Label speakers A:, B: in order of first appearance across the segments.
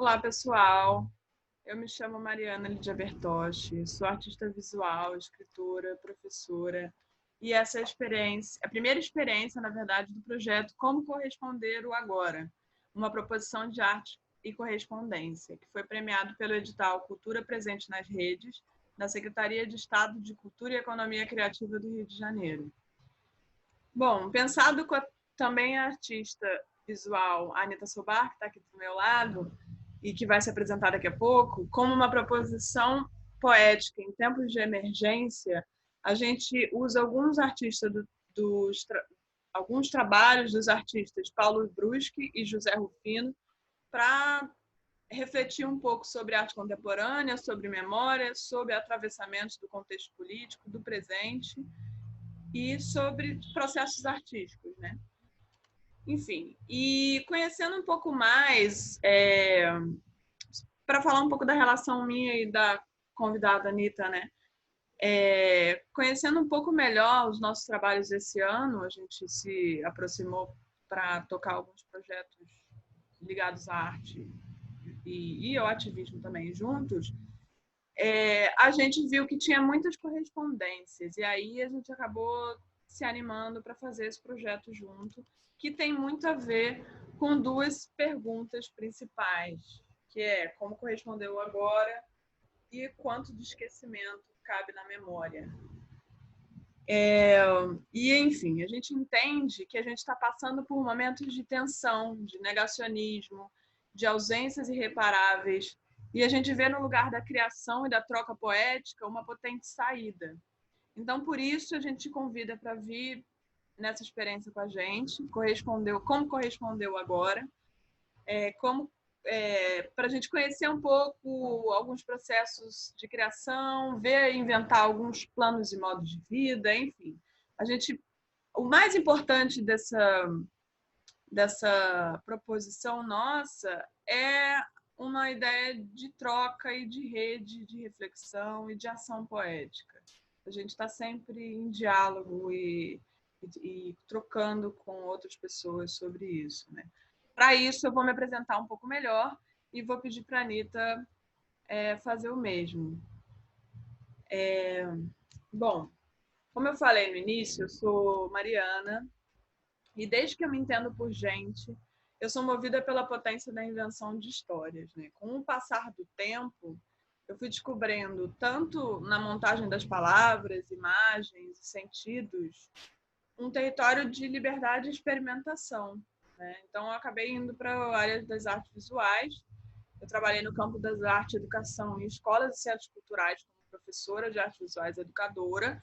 A: Olá, pessoal. Eu me chamo Mariana Lídia Bertoshi, sou artista visual, escritora, professora. E essa é a primeira experiência, na verdade, do projeto Como Corresponder o Agora, uma proposição de arte e correspondência, que foi premiado pelo edital Cultura Presente nas Redes, da Secretaria de Estado de Cultura e Economia Criativa do Rio de Janeiro. Bom, pensado com também a artista visual Anita Sobar, que está aqui do meu lado, e que vai se apresentar daqui a pouco, como uma proposição poética em tempos de emergência, a gente usa alguns trabalhos dos artistas Paulo Bruschi e José Rufino para refletir um pouco sobre arte contemporânea, sobre memória, sobre atravessamentos do contexto político, do presente e sobre processos artísticos, né? Enfim, e conhecendo um pouco mais, para falar um pouco da relação minha e da convidada Anita, né? Conhecendo um pouco melhor os nossos trabalhos esse ano, a gente se aproximou para tocar alguns projetos ligados à arte e ao ativismo também juntos. A gente viu que tinha muitas correspondências e aí a gente acabou se animando para fazer esse projeto junto, que tem muito a ver com duas perguntas principais, que é como corresponder o agora e quanto de esquecimento cabe na memória. Enfim, a gente entende que a gente está passando por momentos de tensão, de negacionismo, de ausências irreparáveis, e a gente vê no lugar da criação e da troca poética uma potente saída. Então, por isso, a gente te convida para vir nessa experiência com a gente, como correspondeu agora, para a gente conhecer um pouco alguns processos de criação, inventar alguns planos e modos de vida, enfim. O mais importante dessa proposição nossa é uma ideia de troca e de rede, de reflexão e de ação poética. A gente está sempre em diálogo e trocando com outras pessoas sobre isso, né? Para isso, eu vou me apresentar um pouco melhor e vou pedir para a Anita fazer o mesmo. Bom, como eu falei no início, eu sou Mariana e desde que eu me entendo por gente, eu sou movida pela potência da invenção de histórias, né? Com o passar do tempo, eu fui descobrindo, tanto na montagem das palavras, imagens e sentidos, um território de liberdade e experimentação, né? Então, eu acabei indo para a área das artes visuais. Eu trabalhei no campo das artes, educação em escolas e centros culturais como professora de artes visuais e educadora.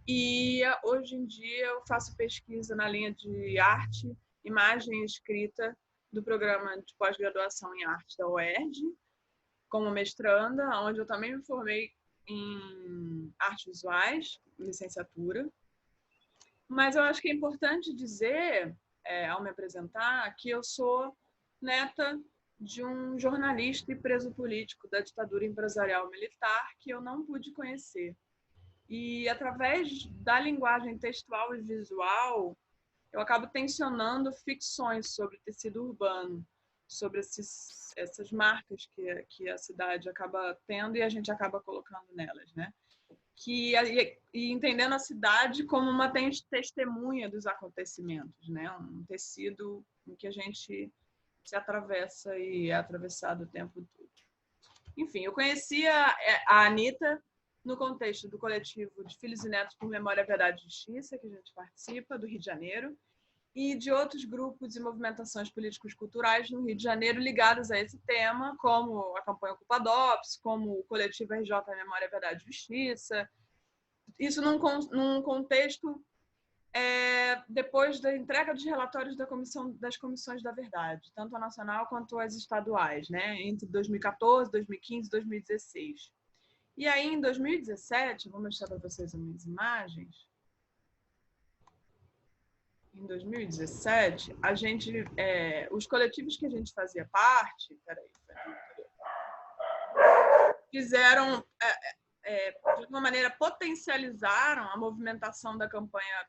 A: E hoje em dia eu faço pesquisa na linha de arte, imagem e escrita do programa de pós-graduação em arte da UERJ, como mestranda, onde eu também me formei em artes visuais, licenciatura. Mas eu acho que é importante dizer, ao me apresentar, que eu sou neta de um jornalista e preso político da ditadura empresarial militar que eu não pude conhecer. E através da linguagem textual e visual, eu acabo tensionando ficções sobre tecido urbano, sobre essas marcas que a cidade acaba tendo e a gente acaba colocando nelas, né? E entendendo a cidade como uma testemunha dos acontecimentos, né? Um tecido em que a gente se atravessa e é atravessado o tempo todo. Enfim, eu conhecia a Anita no contexto do coletivo de Filhos e Netos por Memória, Verdade e Justiça, que a gente participa, do Rio de Janeiro, e de outros grupos e movimentações políticos culturais no Rio de Janeiro ligados a esse tema, como a campanha Ocupa DOPS, como o coletivo RJ Memória, Verdade e Justiça. Isso num contexto depois da entrega dos relatórios das comissões da verdade, tanto a nacional quanto as estaduais, né? Entre 2014, 2015 e 2016. E aí, em 2017, vou mostrar para vocês as minhas imagens. Em 2017, os coletivos que a gente fazia parte, fizeram, de alguma maneira, potencializaram a movimentação da campanha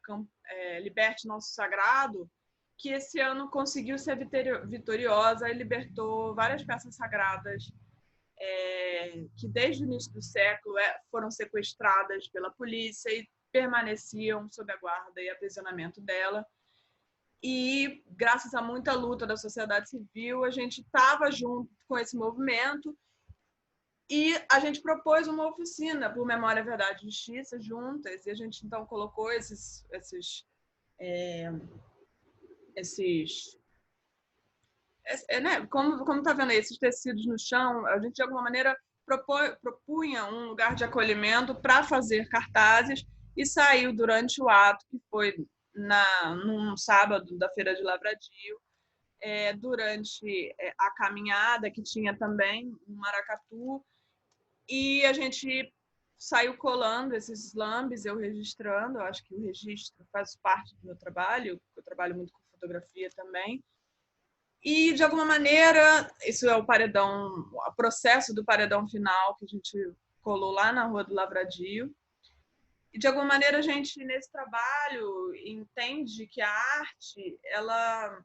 A: Liberte Nosso Sagrado que esse ano conseguiu ser vitoriosa e libertou várias peças sagradas que desde o início do século foram sequestradas pela polícia e permaneciam sob a guarda e aprisionamento dela. E graças a muita luta da sociedade civil, a gente estava junto com esse movimento e a gente propôs uma oficina por Memória, Verdade e Justiça juntas, e a gente então colocou né, como tá vendo aí, esses tecidos no chão, a gente de alguma maneira propunha um lugar de acolhimento para fazer cartazes e saiu durante o ato que foi num sábado da Feira de Lavradio, durante a caminhada que tinha também um maracatu, e a gente saiu colando esses slams, eu registrando, eu acho que o registro faz parte do meu trabalho, eu trabalho muito com fotografia também. E, de alguma maneira, isso é o paredão, o processo do paredão final que a gente colou lá na Rua do Lavradio. E, de alguma maneira, a gente, nesse trabalho, entende que a arte, ela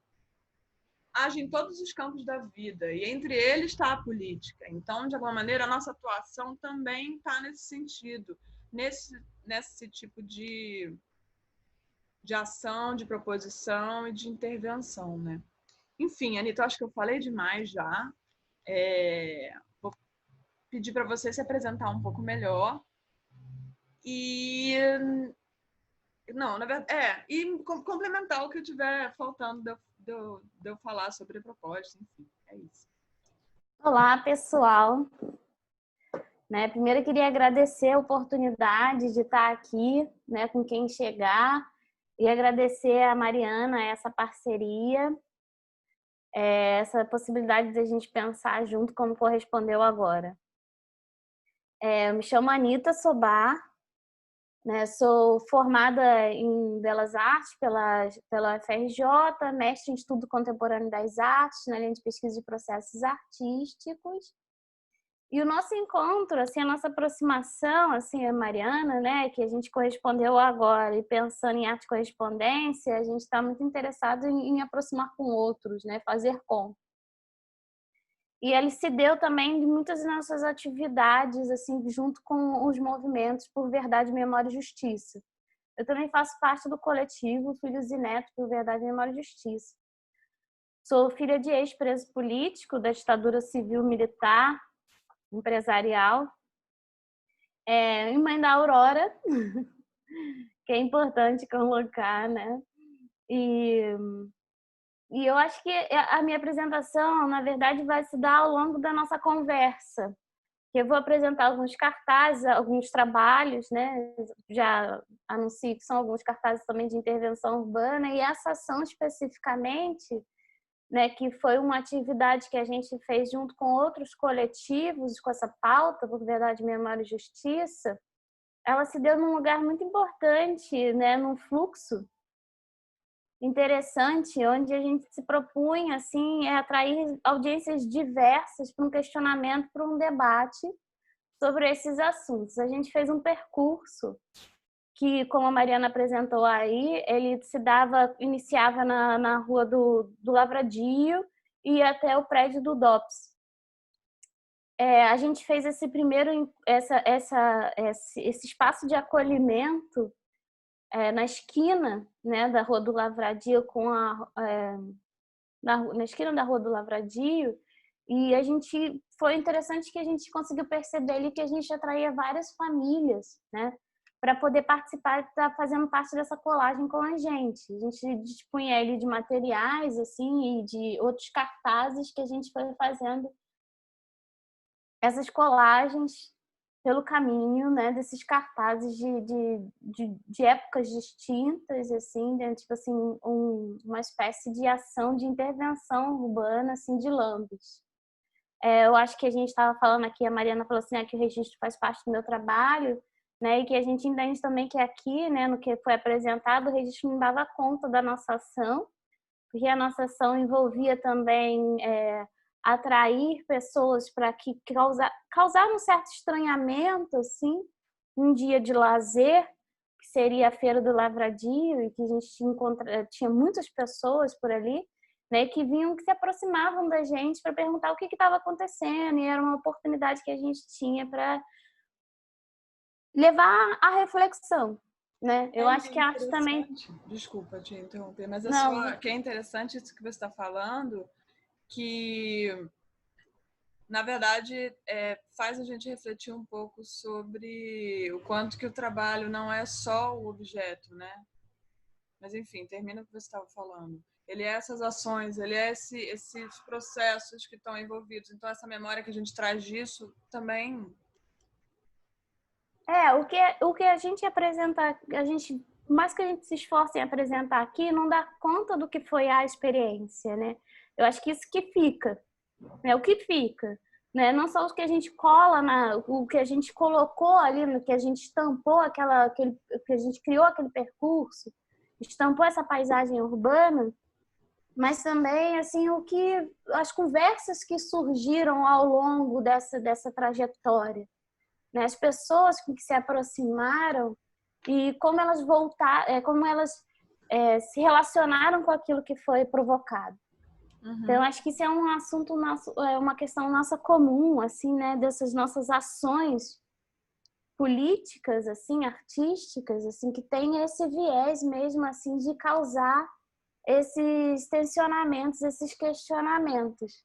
A: age em todos os campos da vida, e entre eles está a política. Então, de alguma maneira, a nossa atuação também está nesse sentido, nesse tipo de ação, de proposição e de intervenção, né? Enfim, Anitta, eu acho que eu falei demais já. Vou pedir para você se apresentar um pouco melhor. E não, na verdade, e complementar o que eu tiver faltando de eu falar sobre a proposta, enfim, é isso.
B: Olá, pessoal. Primeiro, eu queria agradecer a oportunidade de estar aqui, com quem chegar, e agradecer a Mariana essa parceria, essa possibilidade de a gente pensar junto como correspondeu agora. Eu me chamo Anitta Sobar, sou formada em Belas Artes pela UFRJ, mestre em Estudo Contemporâneo das Artes, na linha de pesquisa de processos artísticos. E o nosso encontro, assim, a nossa aproximação, assim, a Mariana, que a gente correspondeu agora, e pensando em arte correspondência, a gente está muito interessado em aproximar com outros, fazer com. E ele se deu também de muitas das nossas atividades, assim, junto com os movimentos por Verdade, Memória e Justiça. Eu também faço parte do coletivo Filhos e Netos por Verdade, Memória e Justiça. Sou filha de ex-preso político da ditadura civil-militar, empresarial, e mãe da Aurora, que é importante colocar, E eu acho que a minha apresentação, na verdade, vai se dar ao longo da nossa conversa. Eu vou apresentar alguns cartazes, alguns trabalhos, Já anuncio que são alguns cartazes também de intervenção urbana, e essa ação especificamente, que foi uma atividade que a gente fez junto com outros coletivos, com essa pauta, por Verdade, Memória e Justiça, ela se deu num lugar muito importante, num fluxo interessante, onde a gente se propunha assim, atrair audiências diversas para um questionamento, para um debate sobre esses assuntos. A gente fez um percurso que, como a Mariana apresentou aí, ele iniciava na Rua do Lavradio e ia até o prédio do DOPS. A gente fez esse espaço de acolhimento na esquina, da Rua do Lavradio na esquina da Rua do Lavradio, e foi interessante que a gente conseguiu perceber ali que a gente atraía várias famílias, para poder participar, estar fazendo parte dessa colagem com a gente. A gente dispunha ali de materiais assim e de outros cartazes que a gente foi fazendo essas colagens pelo caminho, desses cartazes de épocas distintas, assim, tipo assim, uma espécie de ação de intervenção urbana, assim, de lambes. Eu acho que a gente estava falando aqui, a Mariana falou assim, que o registro faz parte do meu trabalho, e que a gente entende também que aqui, no que foi apresentado, o registro não dava conta da nossa ação, porque a nossa ação envolvia também atrair pessoas para que causar um certo estranhamento, assim, um dia de lazer, que seria a Feira do Lavradio, e que a gente tinha muitas pessoas por ali, né, que vinham, que se aproximavam da gente para perguntar o que estava acontecendo, e era uma oportunidade que a gente tinha para levar a reflexão, né? Eu acho que a arte também...
A: Desculpa te interromper, mas é
B: Não.
A: só que é interessante isso que você está falando, que, na verdade, faz a gente refletir um pouco sobre o quanto que o trabalho não é só o objeto, né? Mas, enfim, termina o que você estava falando. Ele é essas ações, ele é esses processos que estão envolvidos. Então, essa memória que a gente traz disso também...
B: O que a gente apresenta, mais que a gente se esforce em apresentar aqui, não dá conta do que foi a experiência, né? Eu acho que isso que fica, né? O que fica, né? Não só o que a gente cola, o que a gente colocou ali, no que a gente estampou, que a gente criou aquele percurso, estampou essa paisagem urbana, mas também assim as conversas que surgiram ao longo dessa trajetória, né? As pessoas que se aproximaram e como elas se relacionaram com aquilo que foi provocado.
A: Uhum.
B: Então, acho que isso é um assunto nosso, é uma questão nossa comum, assim, né? Dessas nossas ações políticas, assim, artísticas, assim, que tem esse viés mesmo, assim, de causar esses tensionamentos, esses questionamentos.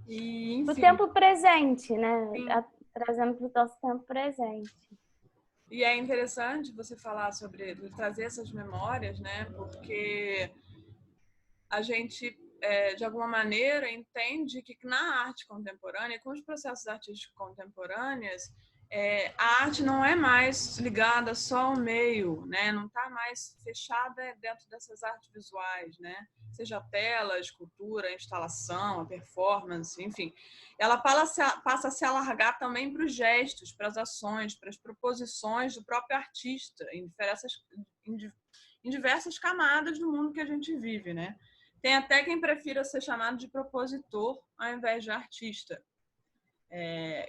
A: E, enfim,
B: do tempo presente, né?
A: Sim.
B: Trazendo para o nosso tempo presente.
A: E é interessante você falar sobre trazer essas memórias, né? Porque a gente, de alguma maneira, entende que na arte contemporânea, com os processos artísticos contemporâneos, a arte não é mais ligada só ao meio, né? Não está mais fechada dentro dessas artes visuais, né? Seja a tela, a escultura, a instalação, a performance, enfim. Ela passa a se alargar também para os gestos, para as ações, para as proposições do próprio artista, em diversas camadas do mundo que a gente vive, né? Tem até quem prefira ser chamado de propositor ao invés de artista.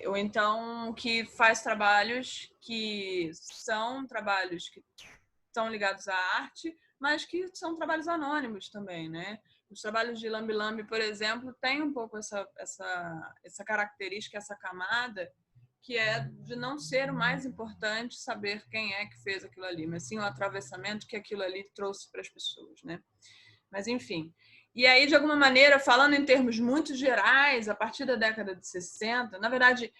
A: Ou então que faz trabalhos que são ligados à arte, mas que são trabalhos anônimos também, né? Os trabalhos de Lambi Lambi, por exemplo, têm um pouco essa característica, essa camada, que é de não ser o mais importante saber quem é que fez aquilo ali, mas sim o atravessamento que aquilo ali trouxe para as pessoas, né? Mas, enfim. E aí, de alguma maneira, falando em termos muito gerais, a partir da década de 60, na verdade,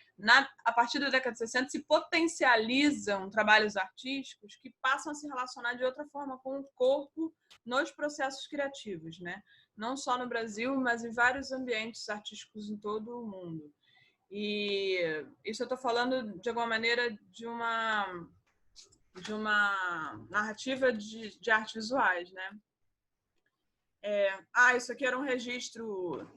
A: a partir da década de 60 se potencializam trabalhos artísticos que passam a se relacionar de outra forma com o corpo nos processos criativos, né? Não só no Brasil, mas em vários ambientes artísticos em todo o mundo. E isso eu estou falando, de alguma maneira, de uma narrativa de artes visuais, né? Isso aqui era um registro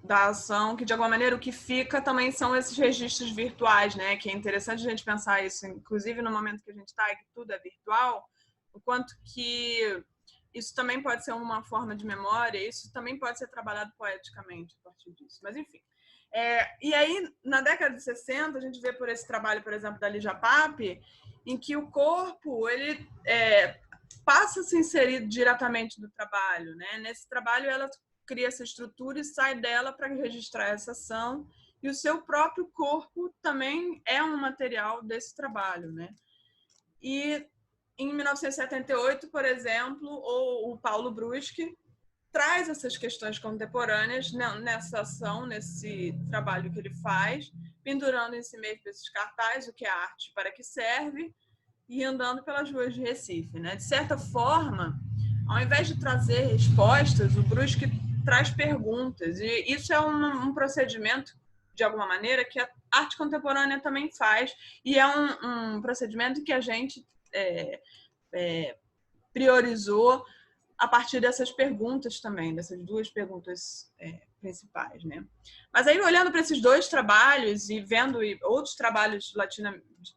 A: da ação, que de alguma maneira o que fica também são esses registros virtuais, né? Que é interessante a gente pensar isso, inclusive no momento que a gente está, que tudo é virtual, o quanto que isso também pode ser uma forma de memória, isso também pode ser trabalhado poeticamente a partir disso. Mas, enfim. E aí, na década de 60, a gente vê por esse trabalho, por exemplo, da Lígia Pape, em que o corpo, ele passa a se inserir diretamente do trabalho, né? Nesse trabalho, ela cria essa estrutura e sai dela para registrar essa ação, e o seu próprio corpo também é um material desse trabalho, né? E em 1978, por exemplo, o Paulo Bruschi traz essas questões contemporâneas nessa ação, nesse trabalho que ele faz, pendurando em si mesmo esses cartazes, o que é arte, para que serve, e andando pelas ruas de Recife, né? De certa forma, ao invés de trazer respostas, o Bruschi traz perguntas, e isso é um procedimento, de alguma maneira, que a arte contemporânea também faz, e é um procedimento que a gente priorizou a partir dessas perguntas também, dessas duas perguntas principais, né? Mas aí, olhando para esses dois trabalhos e vendo outros trabalhos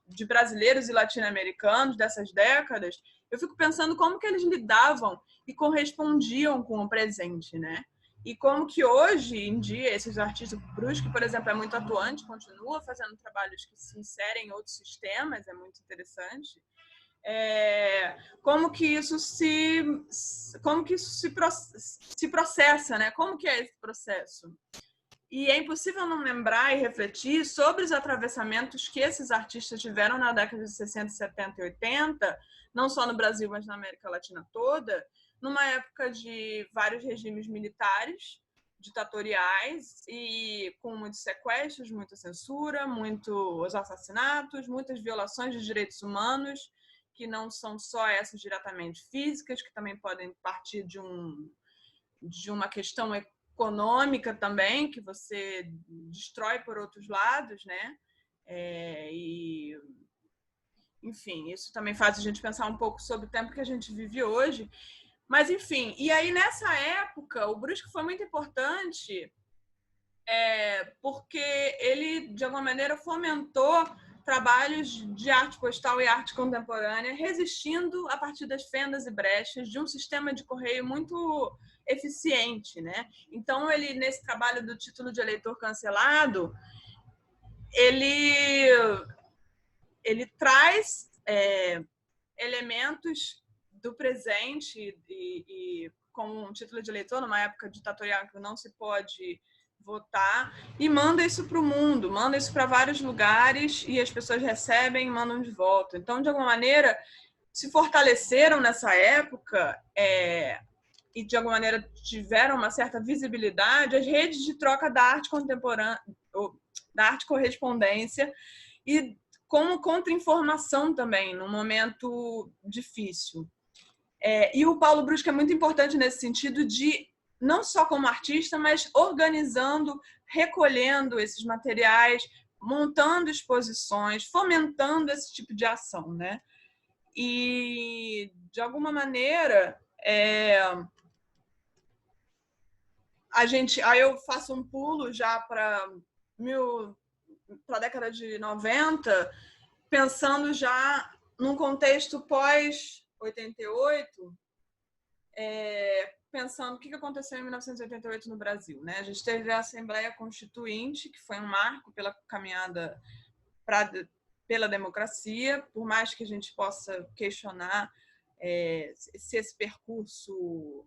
A: de brasileiros e latino-americanos dessas décadas, eu fico pensando como que eles lidavam e correspondiam com o presente, né? E como que hoje em dia esses artistas, o Brusque, por exemplo, é muito atuante, continua fazendo trabalhos que se inserem em outros sistemas, é muito interessante. Como que isso se processa, né? Como que é esse processo? E é impossível não lembrar e refletir sobre os atravessamentos que esses artistas tiveram na década de 60, 70 e 80, não só no Brasil, mas na América Latina toda, numa época de vários regimes militares, ditatoriais, e com muitos sequestros, muita censura, muitos assassinatos, muitas violações de direitos humanos, que não são só essas diretamente físicas, que também podem partir de uma questão econômica também, que você destrói por outros lados, né? Enfim, isso também faz a gente pensar um pouco sobre o tempo que a gente vive hoje. Mas, enfim, e aí nessa época, o Brusque foi muito importante porque ele, de alguma maneira, fomentou trabalhos de arte postal e arte contemporânea, resistindo a partir das fendas e brechas de um sistema de correio muito eficiente, né? Então, ele, nesse trabalho do título de eleitor cancelado, ele traz elementos do presente e com um título de eleitor, numa época ditatorial que não se pode votar, e manda isso para o mundo, manda isso para vários lugares e as pessoas recebem e mandam de volta. Então, de alguma maneira, se fortaleceram nessa época e, de alguma maneira, tiveram uma certa visibilidade as redes de troca da arte contemporânea, da arte correspondência e como contra-informação também, num momento difícil. E o Paulo Brusque é muito importante nesse sentido de, não só como artista, mas organizando, recolhendo esses materiais, montando exposições, fomentando esse tipo de ação, né? E, de alguma maneira, aí eu faço um pulo já para a década de 90, pensando já num contexto pós-88, pensando o que aconteceu em 1988 no Brasil, né? A gente teve a Assembleia Constituinte, que foi um marco pela caminhada pela democracia, por mais que a gente possa questionar se esse percurso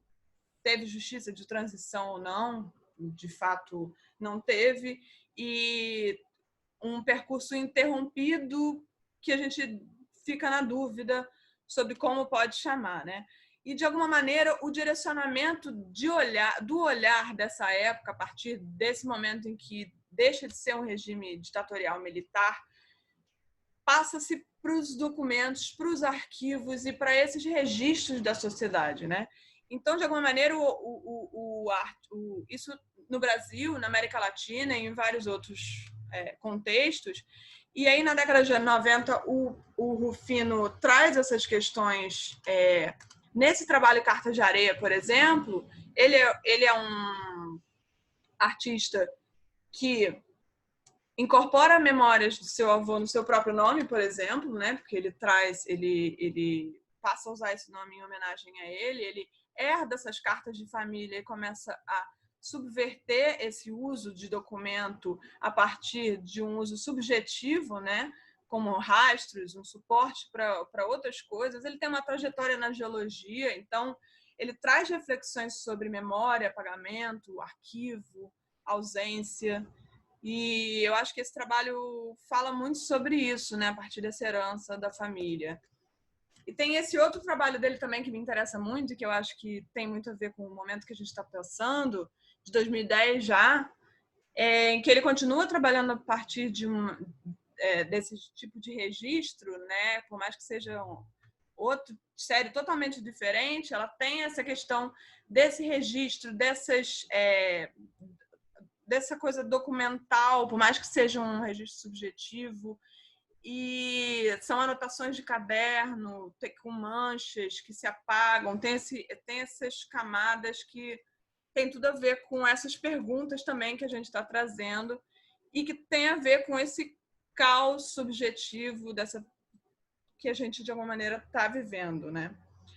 A: teve justiça de transição ou não, de fato não teve, e um percurso interrompido que a gente fica na dúvida sobre como pode chamar, né? E, de alguma maneira, o direcionamento do olhar dessa época, a partir desse momento em que deixa de ser um regime ditatorial militar, passa-se para os documentos, para os arquivos e para esses registros da sociedade, né? Então, de alguma maneira, isso no Brasil, na América Latina e em vários outros contextos. E aí, na década de 90, o Rufino traz essas questões. Nesse trabalho Carta de Areia, por exemplo, ele é um artista que incorpora memórias do seu avô no seu próprio nome, por exemplo, né? Porque ele passa a usar esse nome em homenagem a ele herda essas cartas de família e começa a subverter esse uso de documento a partir de um uso subjetivo, né? Como rastros, um suporte para outras coisas. Ele tem uma trajetória na geologia, então ele traz reflexões sobre memória, apagamento, arquivo, ausência. E eu acho que esse trabalho fala muito sobre isso, né? A partir dessa herança da família. E tem esse outro trabalho dele também que me interessa muito, que eu acho que tem muito a ver com o momento que a gente está pensando, de 2010 já, em que ele continua trabalhando a partir desse tipo de registro, né? Por mais que seja outra série totalmente diferente, ela tem essa questão desse registro, dessa coisa documental, por mais que seja um registro subjetivo. E são anotações de caderno, com manchas que se apagam, tem essas camadas que tem tudo a ver com essas perguntas também que a gente está trazendo e que tem a ver com esse caos subjetivo que a gente, de alguma maneira, está vivendo, né?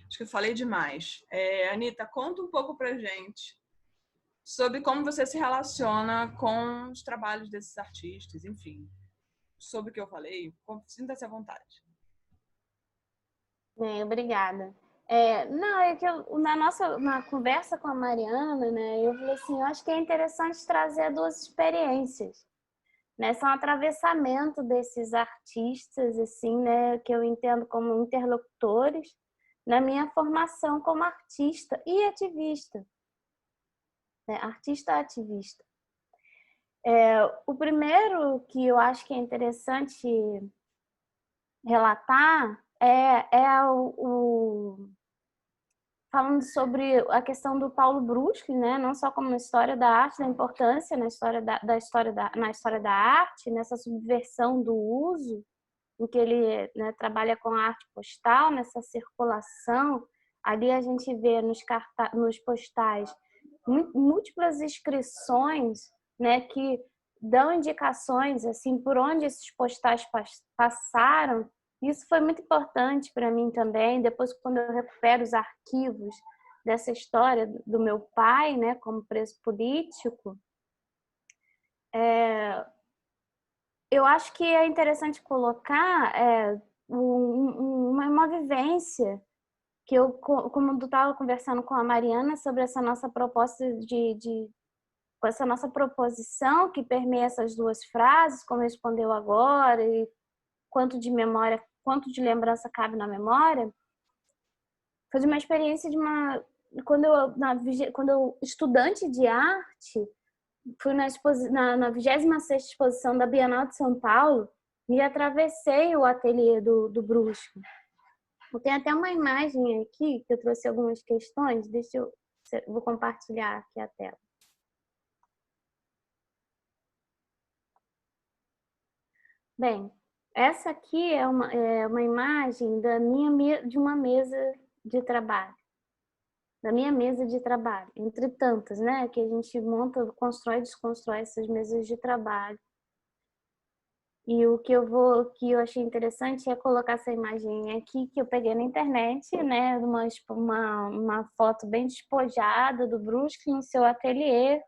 A: Acho que eu falei demais. Anita, conta um pouco pra gente sobre como você se relaciona com os trabalhos desses artistas, enfim. Sobre o que eu falei, sinta-se à vontade.
B: Bem, obrigada. Não, é que na conversa com a Mariana, né, eu falei assim, eu acho que é interessante trazer duas experiências, né? São um atravessamento desses artistas, assim, né, que eu entendo como interlocutores na minha formação como artista e ativista, né? Artista ativista. O primeiro que eu acho que é interessante relatar falando sobre a questão do Paulo Bruschi, né? Não só como na história da arte, da importância na história na história da arte, nessa subversão do uso, em que ele, né, trabalha com a arte postal, nessa circulação. Ali a gente vê nos postais múltiplas inscrições, né, que dão indicações assim por onde esses postais passaram. Isso foi muito importante para mim também. Depois, quando eu recupero os arquivos dessa história do meu pai, né, como preso político, eu acho que é interessante colocar uma vivência que eu, como eu estava conversando com a Mariana sobre essa nossa proposta com essa nossa proposição que permeia essas duas frases, como respondeu agora, e quanto de memória, quanto de lembrança cabe na memória, foi de uma experiência quando eu estudante de arte, fui na 26ª exposição da Bienal de São Paulo e atravessei o ateliê do Brusco. Tem até uma imagem aqui que eu trouxe algumas questões, vou compartilhar aqui a tela. Bem, essa aqui é uma imagem de uma mesa de trabalho. Da minha mesa de trabalho, entre tantas, né? Que a gente monta, constrói e desconstrói essas mesas de trabalho. E o que eu achei interessante é colocar essa imagem aqui que eu peguei na internet, né? Uma foto bem despojada do Bruschi em seu ateliê,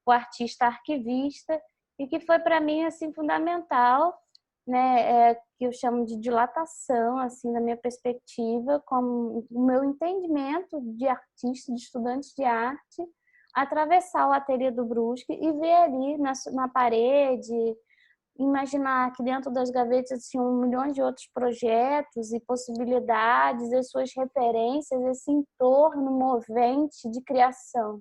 B: o artista arquivista, e que foi para mim assim fundamental, né? Que eu chamo de dilatação, assim, da minha perspectiva, como o meu entendimento de artista, de estudante de arte, atravessar o ateliê do Bruschi e ver ali na parede, imaginar que dentro das gavetas tinham 1 milhão de outros projetos e possibilidades, as suas referências, esse entorno movente de criação,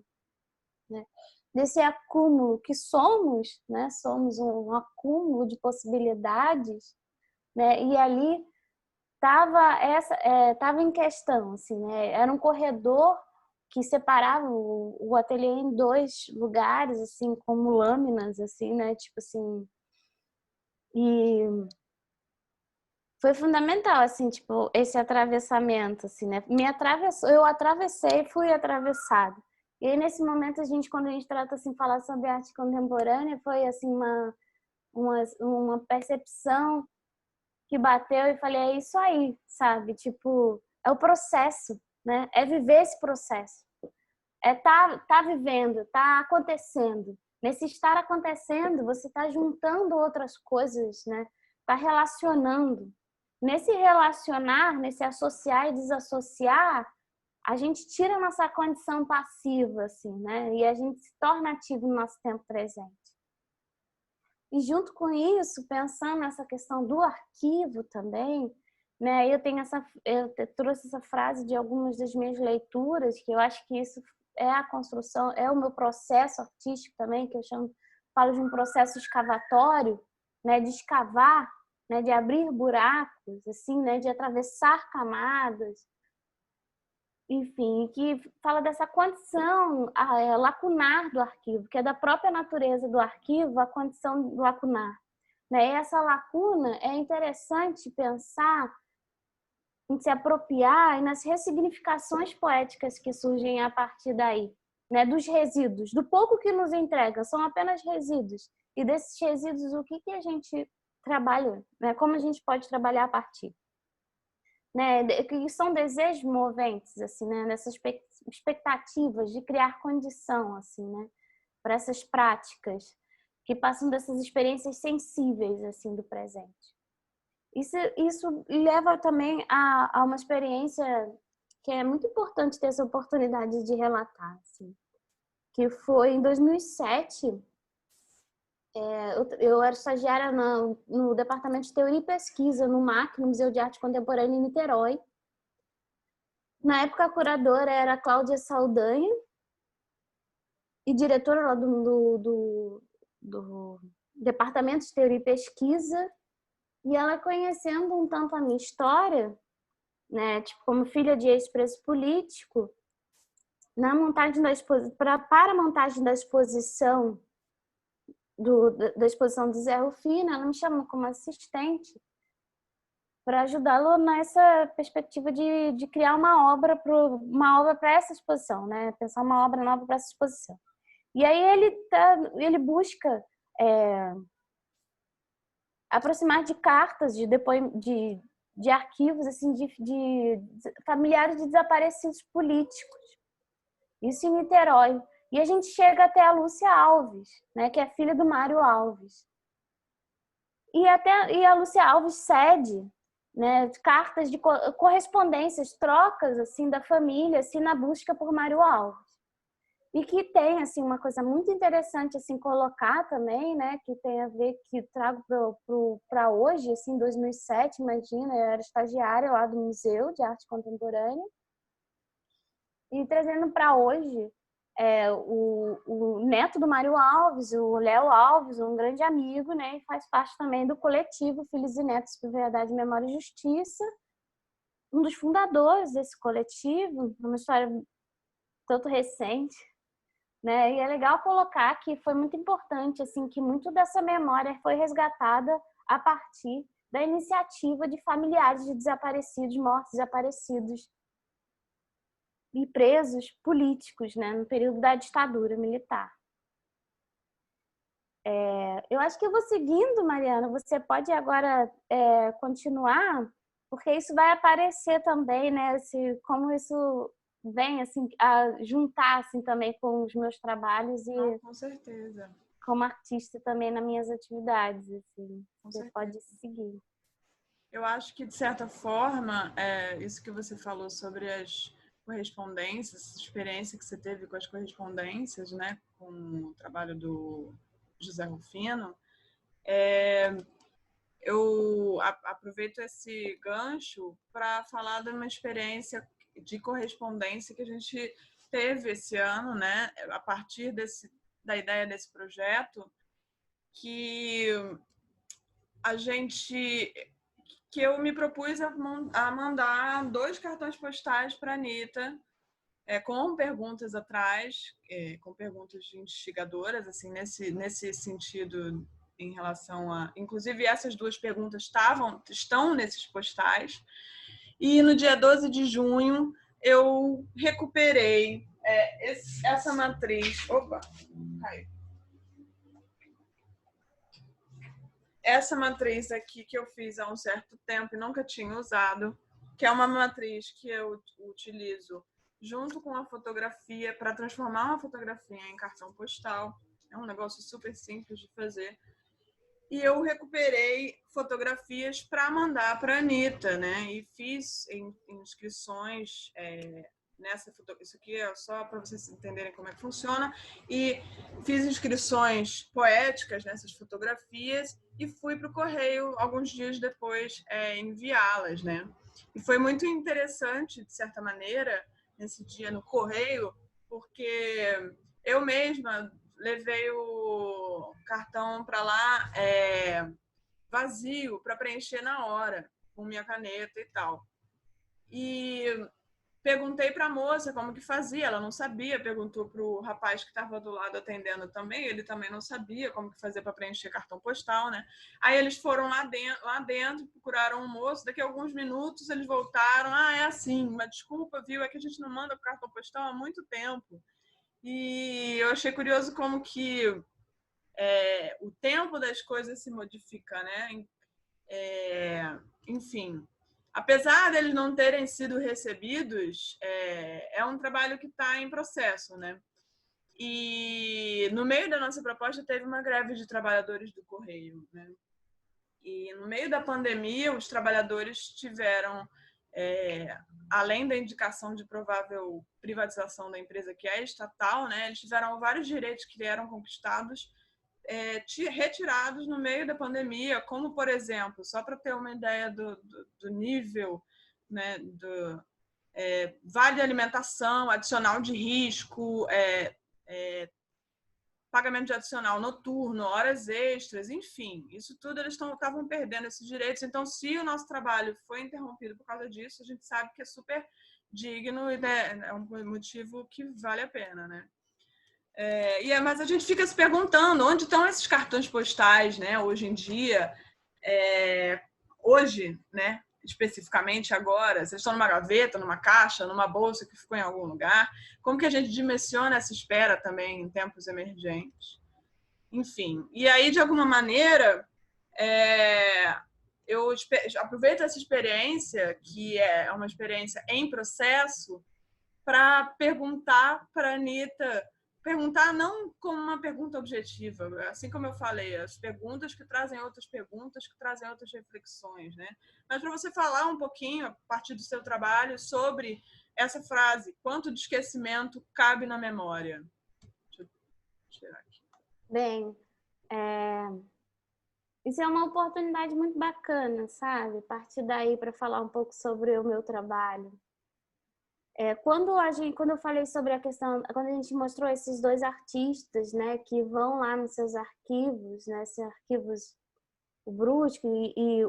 B: né? Desse acúmulo que somos, né? Somos um acúmulo de possibilidades, né? E ali estava em questão, assim, né? Era um corredor que separava o ateliê em 2 lugares, assim, como lâminas, assim, né? Tipo assim. E foi fundamental, assim, tipo, esse atravessamento, assim, né? Eu atravessei, fui atravessada. E aí, nesse momento, quando a gente trata, assim, falar sobre arte contemporânea, foi, assim, uma percepção que bateu e falei, é isso aí, sabe? Tipo, é o processo, né? É viver esse processo. Tá vivendo, tá acontecendo. Nesse estar acontecendo, você está juntando outras coisas, né? Tá relacionando. Nesse relacionar, nesse associar e desassociar, a gente tira a nossa condição passiva, assim, né? E a gente se torna ativo no nosso tempo presente. E junto com isso, pensando nessa questão do arquivo também, né? Eu trouxe essa frase de algumas das minhas leituras, que eu acho que isso é a construção, é o meu processo artístico também, que falo de um processo escavatório, né? De escavar, né? De abrir buracos, assim, né? De atravessar camadas, enfim, que fala dessa condição lacunar do arquivo, que é da própria natureza do arquivo a condição lacunar, né? E essa lacuna é interessante pensar em se apropriar e nas ressignificações poéticas que surgem a partir daí, né? Dos resíduos, do pouco que nos entrega, são apenas resíduos. E desses resíduos, o que a gente trabalha, né? Como a gente pode trabalhar a partir? Né, que são desejos moventes, assim, né, nessas expectativas de criar condição, assim, né, para essas práticas que passam dessas experiências sensíveis assim do presente. Isso leva também a uma experiência que é muito importante ter essa oportunidade de relatar, assim, que foi em 2007. Eu era estagiária no Departamento de Teoria e Pesquisa, no MAC, no Museu de Arte Contemporânea em Niterói. Na época, a curadora era a Cláudia Saldanha e diretora lá do Departamento de Teoria e Pesquisa. E ela, conhecendo um tanto a minha história, né, tipo, como filha de ex-preso político, na montagem para a montagem da exposição da exposição do Zé Rufino, ela me chamou como assistente para ajudá-lo nessa perspectiva de criar uma obra para essa exposição, né? Pensar uma obra nova para essa exposição. E aí ele busca aproximar de cartas, de arquivos assim, de familiares de desaparecidos políticos. Isso em Niterói. E a gente chega até a Lúcia Alves, né, que é filha do Mário Alves. E a Lúcia Alves cede, né, cartas de correspondências, trocas assim da família, assim, na busca por Mário Alves. E que tem assim uma coisa muito interessante assim colocar também, né, que tem a ver, que trago para hoje, assim, 2007, imagina, eu era estagiária lá do Museu de Arte Contemporânea. E trazendo para hoje, o neto do Mário Alves, o Léo Alves, um grande amigo, né, e faz parte também do coletivo Filhos e Netos por Verdade, Memória e Justiça, um dos fundadores desse coletivo, uma história tanto recente, né, e é legal colocar que foi muito importante, assim, que muito dessa memória foi resgatada a partir da iniciativa de familiares de desaparecidos, mortos, desaparecidos e presos políticos, né, no período da ditadura militar. Eu acho que eu vou seguindo, Mariana. Você pode agora continuar, porque isso vai aparecer também, né? Como isso vem assim a juntar assim também com os meus trabalhos e
A: com certeza,
B: como artista também nas minhas atividades, assim.
A: Com
B: Você
A: certeza.
B: pode seguir.
A: Eu acho que, de certa forma, isso que você falou sobre as correspondências, essa experiência que você teve com as correspondências, né, com o trabalho do José Rufino, eu aproveito esse gancho para falar de uma experiência de correspondência que a gente teve esse ano, né, a partir da ideia desse projeto, que eu me propus a mandar 2 cartões postais para a Anitta, com perguntas atrás, com perguntas instigadoras, assim, nesse sentido, em relação a... Inclusive, essas 2 perguntas estão nesses postais. E no dia 12 de junho, eu recuperei essa matriz... Opa, caiu. Essa matriz aqui que eu fiz há um certo tempo e nunca tinha usado, que é uma matriz que eu utilizo junto com a fotografia para transformar uma fotografia em cartão postal. É um negócio super simples de fazer. E eu recuperei fotografias para mandar para a Anitta, né? E fiz inscrições nessa fotografia. Isso aqui é só para vocês entenderem como é que funciona. E fiz inscrições poéticas nessas fotografias e fui para o correio alguns dias depois enviá-las, né? E foi muito interessante, de certa maneira, nesse dia no correio, porque eu mesma levei o cartão para lá vazio para preencher na hora, com minha caneta e tal. E perguntei para a moça como que fazia, ela não sabia, perguntou para o rapaz que estava do lado atendendo também, ele também não sabia como que fazia para preencher cartão postal, né? Aí eles foram lá dentro, procuraram um moço, daqui a alguns minutos eles voltaram, é assim, mas desculpa, viu, é que a gente não manda cartão postal há muito tempo. E eu achei curioso como que o tempo das coisas se modifica, né? Enfim, apesar deles não terem sido recebidos, é um trabalho que está em processo, né? E no meio da nossa proposta teve uma greve de trabalhadores do Correio, né? E no meio da pandemia, os trabalhadores tiveram, além da indicação de provável privatização da empresa que é estatal, né, eles tiveram vários direitos que eram conquistados retirados no meio da pandemia, como, por exemplo, só para ter uma ideia do nível, né, do vale alimentação, adicional de risco, pagamento de adicional noturno, horas extras, enfim, isso tudo eles estavam perdendo esses direitos. Então, se o nosso trabalho foi interrompido por causa disso, a gente sabe que é super digno e, né, é um motivo que vale a pena, né? Mas a gente fica se perguntando onde estão esses cartões postais, né? Hoje em dia, hoje, né? Especificamente agora, vocês estão numa gaveta, numa caixa, numa bolsa que ficou em algum lugar. Como que a gente dimensiona essa espera também em tempos emergentes? Enfim, e aí, de alguma maneira, eu aproveito essa experiência, que é uma experiência em processo, para perguntar para a Anitta, perguntar não como uma pergunta objetiva, assim como eu falei, as perguntas que trazem outras perguntas, que trazem outras reflexões, né? Mas para você falar um pouquinho, a partir do seu trabalho, sobre essa frase, quanto de esquecimento cabe na memória? Deixa eu tirar aqui.
B: Bem, isso é uma oportunidade muito bacana, sabe? Partir daí para falar um pouco sobre o meu trabalho. Quando eu falei sobre a questão, quando a gente mostrou esses dois artistas, né, que vão lá nos seus arquivos, né, esses arquivos, o Brusque e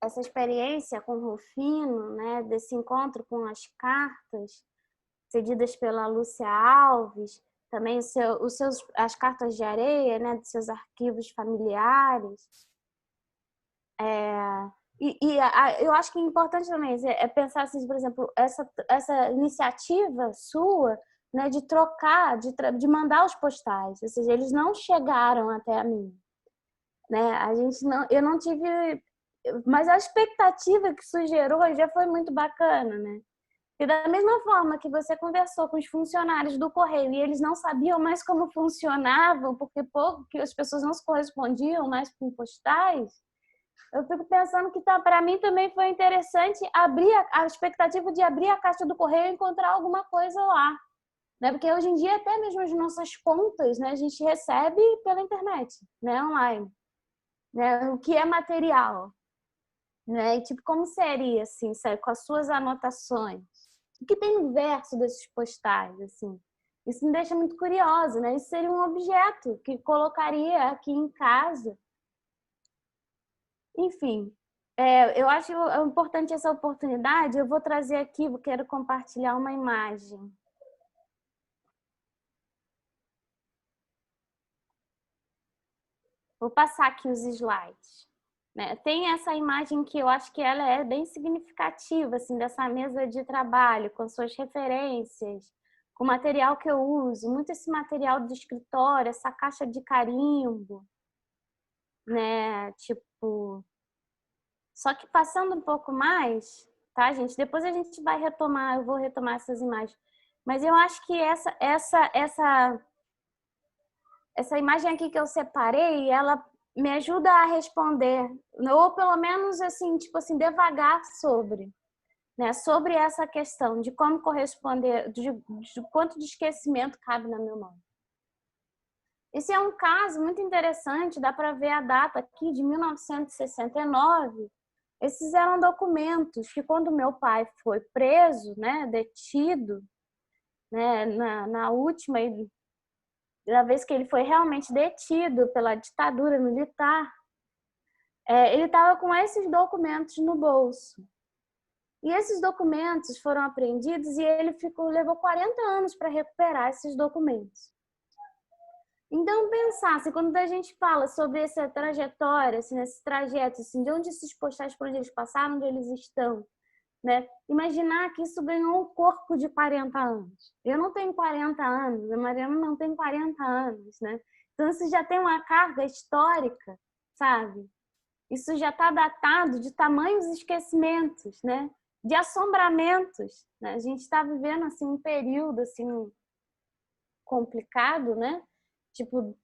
B: essa experiência com o Rufino, né, desse encontro com as cartas cedidas pela Lúcia Alves, também as cartas de areia, né, dos seus arquivos familiares. Eu acho que é importante também pensar assim, por exemplo, essa iniciativa sua, né, de trocar, de mandar os postais, ou seja, eles não chegaram até mim, né? Eu não tive, mas a expectativa que isso gerou já foi muito bacana, né? E da mesma forma que você conversou com os funcionários do Correio e eles não sabiam mais como funcionavam, porque as pessoas não se correspondiam mais com postais, eu fico pensando que para mim também foi interessante abrir a expectativa de abrir a caixa do Correio e encontrar alguma coisa lá, né? Porque hoje em dia até mesmo as nossas contas, né, a gente recebe pela internet, né, online, né? O que é material, né? E, tipo, como seria assim, sabe, com as suas anotações? O que tem no verso desses postais, assim? Isso me deixa muito curiosa, né? Isso seria um objeto que colocaria aqui em casa. Enfim, eu acho importante essa oportunidade. Eu vou trazer aqui, quero compartilhar uma imagem. Vou passar aqui os slides. Né? Tem essa imagem que eu acho que ela é bem significativa, assim, dessa mesa de trabalho, com suas referências, com o material que eu uso, muito esse material de escritório, essa caixa de carimbo, né? Tipo... Só que passando um pouco mais, tá, gente? Depois a gente vai retomar, eu vou retomar essas imagens. Mas eu acho que essa imagem aqui que eu separei, ela me ajuda a responder, ou pelo menos assim, tipo assim, devagar sobre, né? Sobre essa questão de como corresponder, de quanto de esquecimento cabe na memória. Esse é um caso muito interessante, dá para ver a data aqui de 1969. Esses eram documentos que, quando meu pai foi preso, né, detido, né, na última vez que ele foi realmente detido pela ditadura militar, ele estava com esses documentos no bolso. E esses documentos foram apreendidos e ele levou 40 anos para recuperar esses documentos. Então, pensar, assim, quando a gente fala sobre essa trajetória, assim, esse trajeto, assim, de onde esses postais, por onde eles passaram, onde eles estão, né? Imaginar que isso ganhou um corpo de 40 anos. Eu não tenho 40 anos, a Mariana não tem 40 anos, né? Então, isso já tem uma carga histórica, sabe? Isso já está datado de tamanhos esquecimentos, né? De assombramentos, né? A gente está vivendo, assim, um período, assim, complicado, né? Tipo,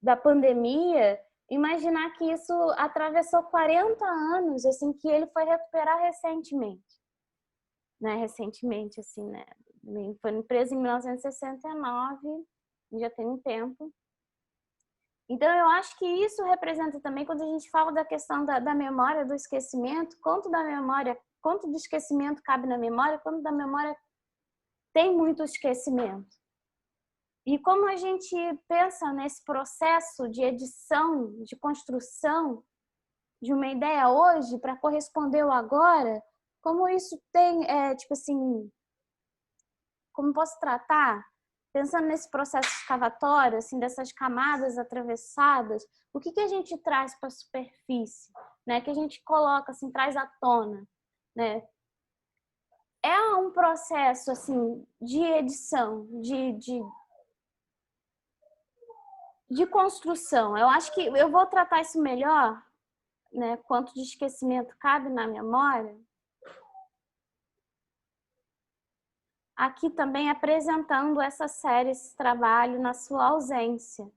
B: da pandemia, imaginar que isso atravessou 40 anos, assim, que ele foi recuperar recentemente, né? Recentemente, assim, né? Foi preso em 1969, já tem um tempo. Então, eu acho que isso representa também, quando a gente fala da questão da memória, do esquecimento, quanto da memória, quanto do esquecimento cabe na memória, quanto da memória tem muito esquecimento. E como a gente pensa nesse processo de edição, de construção de uma ideia hoje para corresponder ao agora, como isso tem, tipo assim, como posso tratar? Pensando nesse processo escavatório, assim, dessas camadas atravessadas, o que a gente traz para a superfície, né? Que a gente coloca, assim, traz à tona, né? É um processo, assim, de edição, de construção. Eu acho que eu vou tratar isso melhor, né? Quanto de esquecimento cabe na memória. Aqui também apresentando essa série, esse trabalho na sua ausência.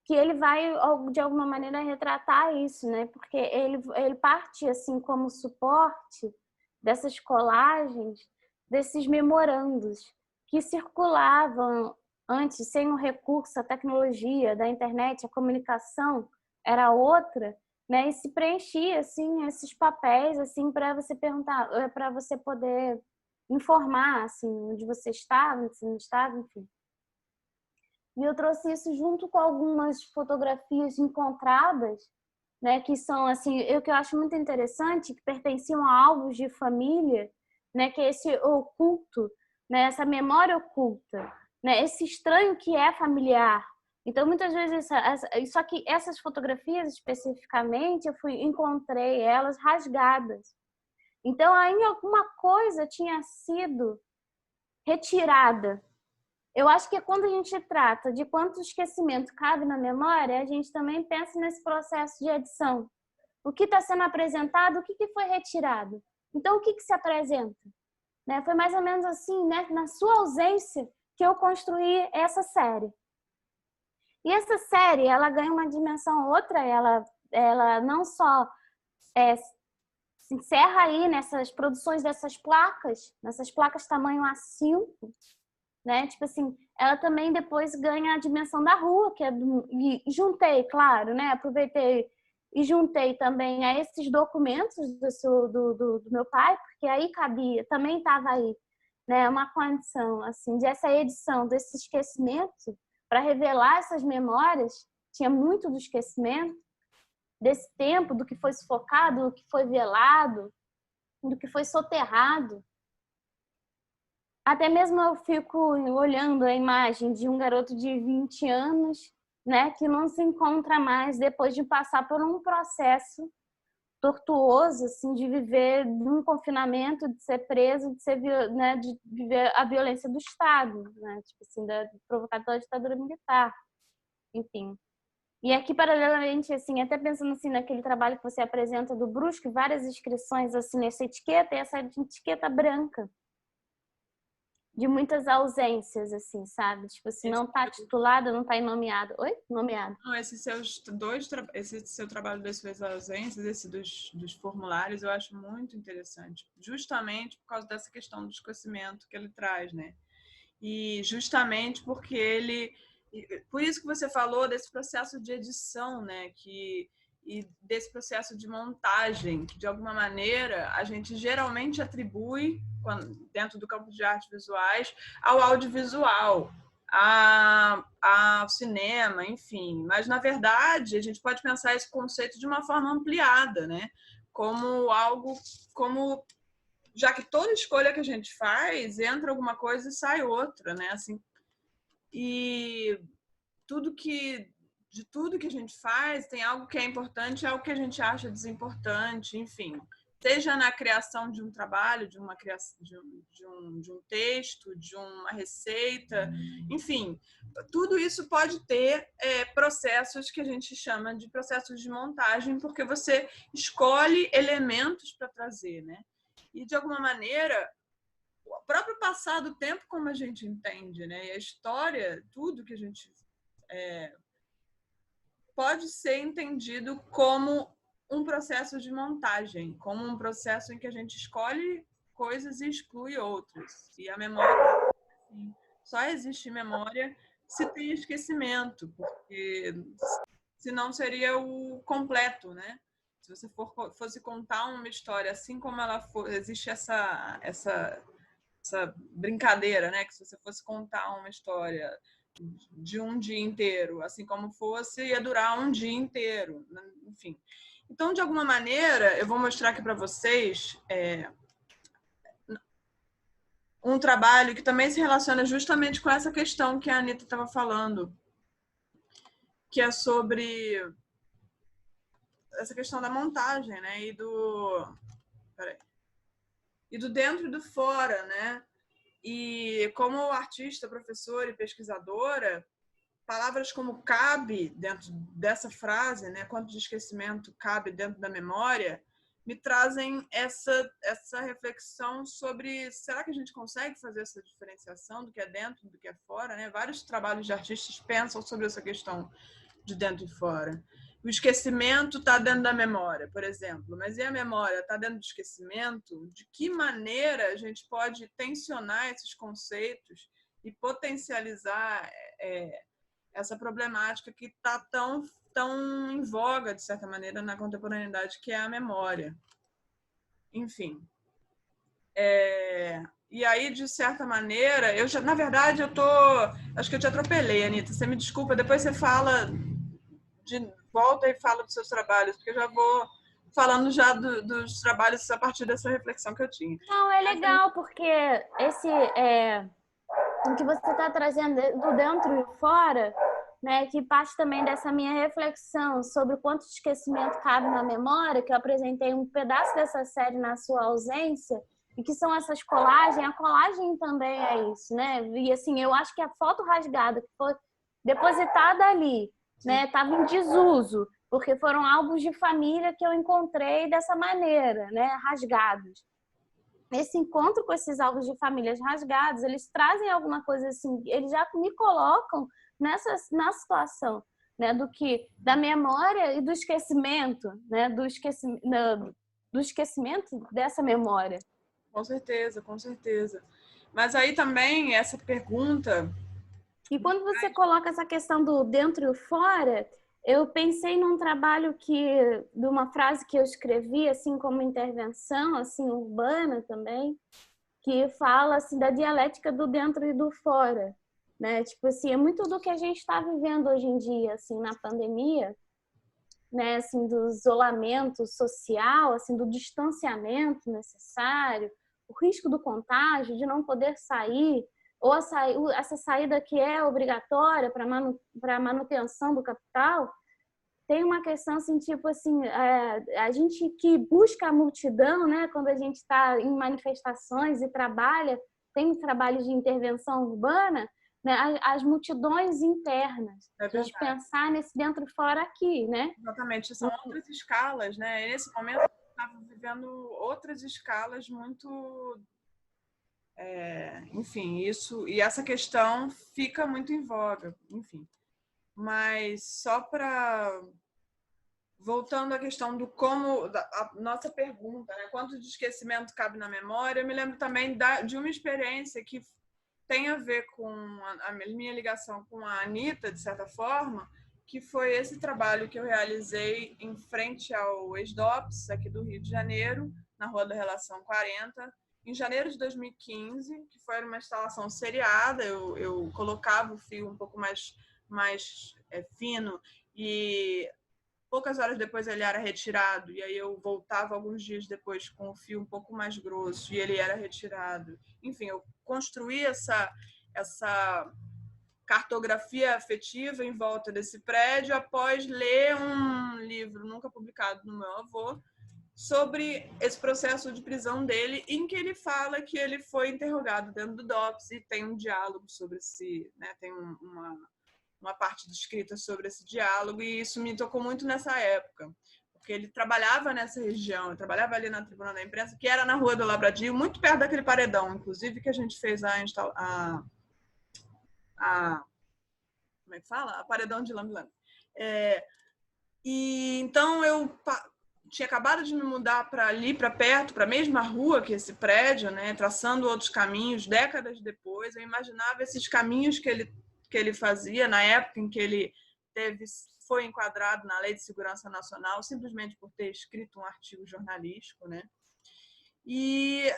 B: Que ele vai, de alguma maneira, retratar isso, né? Porque ele parte, assim, como suporte dessas colagens, desses memorandos que circulavam antes, sem o recurso, a tecnologia da internet, a comunicação era outra, né? E se preenchia, assim, esses papéis, assim, para você perguntar, para você poder informar, assim, onde você estava, onde você não estava, enfim. E eu trouxe isso junto com algumas fotografias encontradas, né, que são assim, que eu acho muito interessante, que pertenciam a álbuns de família, né, que é esse oculto, né, essa memória oculta, né, esse estranho que é familiar. Então, muitas vezes, só que essas fotografias especificamente, encontrei elas rasgadas. Então, aí alguma coisa tinha sido retirada. Eu acho que quando a gente trata de quanto esquecimento cabe na memória, a gente também pensa nesse processo de edição. O que está sendo apresentado, o que foi retirado. Então, o que se apresenta? Né? Foi mais ou menos assim, né? Na sua ausência, que eu construí essa série. E essa série, ela ganha uma dimensão outra, ela não só se encerra aí nessas produções dessas placas tamanho A5, né? Tipo assim, ela também depois ganha a dimensão da rua, que é e juntei, claro, né? Aproveitei e juntei também a esses documentos do meu pai, porque aí cabia, também estava aí, né? Uma condição, assim, dessa edição, desse esquecimento, para revelar essas memórias, tinha muito do esquecimento, desse tempo, do que foi sufocado, do que foi velado, do que foi soterrado. Até mesmo eu fico olhando a imagem de um garoto de 20 anos, né, que não se encontra mais depois de passar por um processo tortuoso, assim, de viver num confinamento, de ser preso, né, de viver a violência do Estado, né, tipo assim, provocada pela ditadura militar, enfim. E aqui, paralelamente, assim, até pensando assim naquele trabalho que você apresenta do Brusque, várias inscrições assim nessa etiqueta, e essa etiqueta branca, de muitas ausências, assim, sabe? Tipo assim, não tá titulado, não tá nomeado. Oi? Nomeado.
A: Não, esse seu trabalho das suas ausências, esse dos formulários, eu acho muito interessante, justamente por causa dessa questão do esquecimento que ele traz, né? E justamente porque por isso que você falou desse processo de edição, né? E desse processo de montagem, que de alguma maneira a gente geralmente atribui, dentro do campo de artes visuais, ao audiovisual, ao cinema, enfim. Mas, na verdade, a gente pode pensar esse conceito de uma forma ampliada, né? Como algo, como já que toda escolha que a gente faz, entra alguma coisa e sai outra, né? Assim, e de tudo que a gente faz, tem algo que é importante e algo que a gente acha desimportante, enfim. Seja na criação de um trabalho, de uma criação, de um texto, de uma receita, enfim, tudo isso pode ter processos que a gente chama de processos de montagem, porque você escolhe elementos para trazer, né? E, de alguma maneira, o próprio passar do tempo como a gente entende, né? E a história, tudo que a gente pode ser entendido como um processo de montagem, como um processo em que a gente escolhe coisas e exclui outras. E a memória, assim, só existe memória se tem esquecimento, porque senão seria o completo, né? Se você fosse contar uma história assim como ela for, existe essa brincadeira, né? Que se você fosse contar uma história de um dia inteiro, assim como fosse, ia durar um dia inteiro, enfim. Então, de alguma maneira, eu vou mostrar aqui para vocês um trabalho que também se relaciona justamente com essa questão que a Anitta estava falando, que é sobre essa questão da montagem, né? E do dentro e do fora, né? E como artista, professora e pesquisadora, palavras como cabe dentro dessa frase, né? Quanto de esquecimento cabe dentro da memória, me trazem essa reflexão sobre será que a gente consegue fazer essa diferenciação do que é dentro do que é fora, né? Vários trabalhos de artistas pensam sobre essa questão de dentro e fora. O esquecimento está dentro da memória, por exemplo, mas e a memória está dentro do esquecimento? De que maneira a gente pode tensionar esses conceitos e potencializar essa problemática que está tão em voga, de certa maneira, na contemporaneidade, que é a memória? Enfim. E aí, de certa maneira, na verdade, acho que eu te atropelei, Anitta. Você me desculpa, depois você fala volta e fala dos seus trabalhos, porque eu já vou falando já dos trabalhos a partir dessa reflexão que eu tinha.
B: Não, é legal, porque o que você está trazendo do dentro e fora, né, que parte também dessa minha reflexão sobre o quanto de esquecimento cabe na memória, que eu apresentei um pedaço dessa série na sua ausência, e que são essas colagens. A colagem também é isso, né? E assim, eu acho que a foto rasgada que foi depositada ali, né, estava em desuso, porque foram álbuns de família que eu encontrei dessa maneira, né, rasgados. Esse encontro com esses álbuns de famílias rasgados, eles trazem alguma coisa assim, eles já me colocam na situação, né, da memória e do esquecimento, né, do esquecimento dessa memória.
A: Com certeza, com certeza. Mas aí também essa pergunta.
B: E quando você coloca essa questão do dentro e o fora, eu pensei num trabalho de uma frase que eu escrevi, assim, como intervenção, assim, urbana também, que fala, assim, da dialética do dentro e do fora, né? Tipo assim, é muito do que a gente está vivendo hoje em dia, assim, na pandemia, né? Assim, do isolamento social, assim, do distanciamento necessário, o risco do contágio, de não poder sair, ou essa saída que é obrigatória para manutenção do capital. Tem uma questão assim, tipo assim, a gente que busca a multidão, né, quando a gente está em manifestações e trabalha, tem trabalho de intervenção urbana, né, as multidões internas. A gente pensar nesse dentro e fora aqui, né?
A: Exatamente, são outras escalas, né? E nesse momento, eu estava vivendo outras escalas muito... enfim, isso... E essa questão fica muito em voga, enfim. Mas só para... Voltando à questão do como... A nossa pergunta, né? Quanto de esquecimento cabe na memória? Eu me lembro também de uma experiência que tem a ver com a minha ligação com a Anitta, de certa forma, que foi esse trabalho que eu realizei em frente ao ex-DOPS, aqui do Rio de Janeiro, na Rua da Relação 40, em janeiro de 2015, que foi uma instalação seriada. Eu colocava o fio um pouco mais fino e poucas horas depois ele era retirado, e aí eu voltava alguns dias depois com o fio um pouco mais grosso e ele era retirado. Enfim, eu construí essa cartografia afetiva em volta desse prédio após ler um livro nunca publicado do meu avô sobre esse processo de prisão dele, em que ele fala que ele foi interrogado dentro do DOPS, e tem um diálogo sobre né, tem uma parte escrita sobre esse diálogo, e isso me tocou muito nessa época, porque ele trabalhava nessa região, ele trabalhava ali na Tribuna da Imprensa, que era na Rua do Lavradio, muito perto daquele paredão, inclusive, que a gente fez como é que fala? A paredão de lambe-lambe. E então eu tinha acabado de me mudar para ali, para perto, para a mesma rua que esse prédio, né, traçando outros caminhos. Décadas depois, eu imaginava esses caminhos que ele fazia na época em que ele foi enquadrado na Lei de Segurança Nacional, simplesmente por ter escrito um artigo jornalístico, né? E,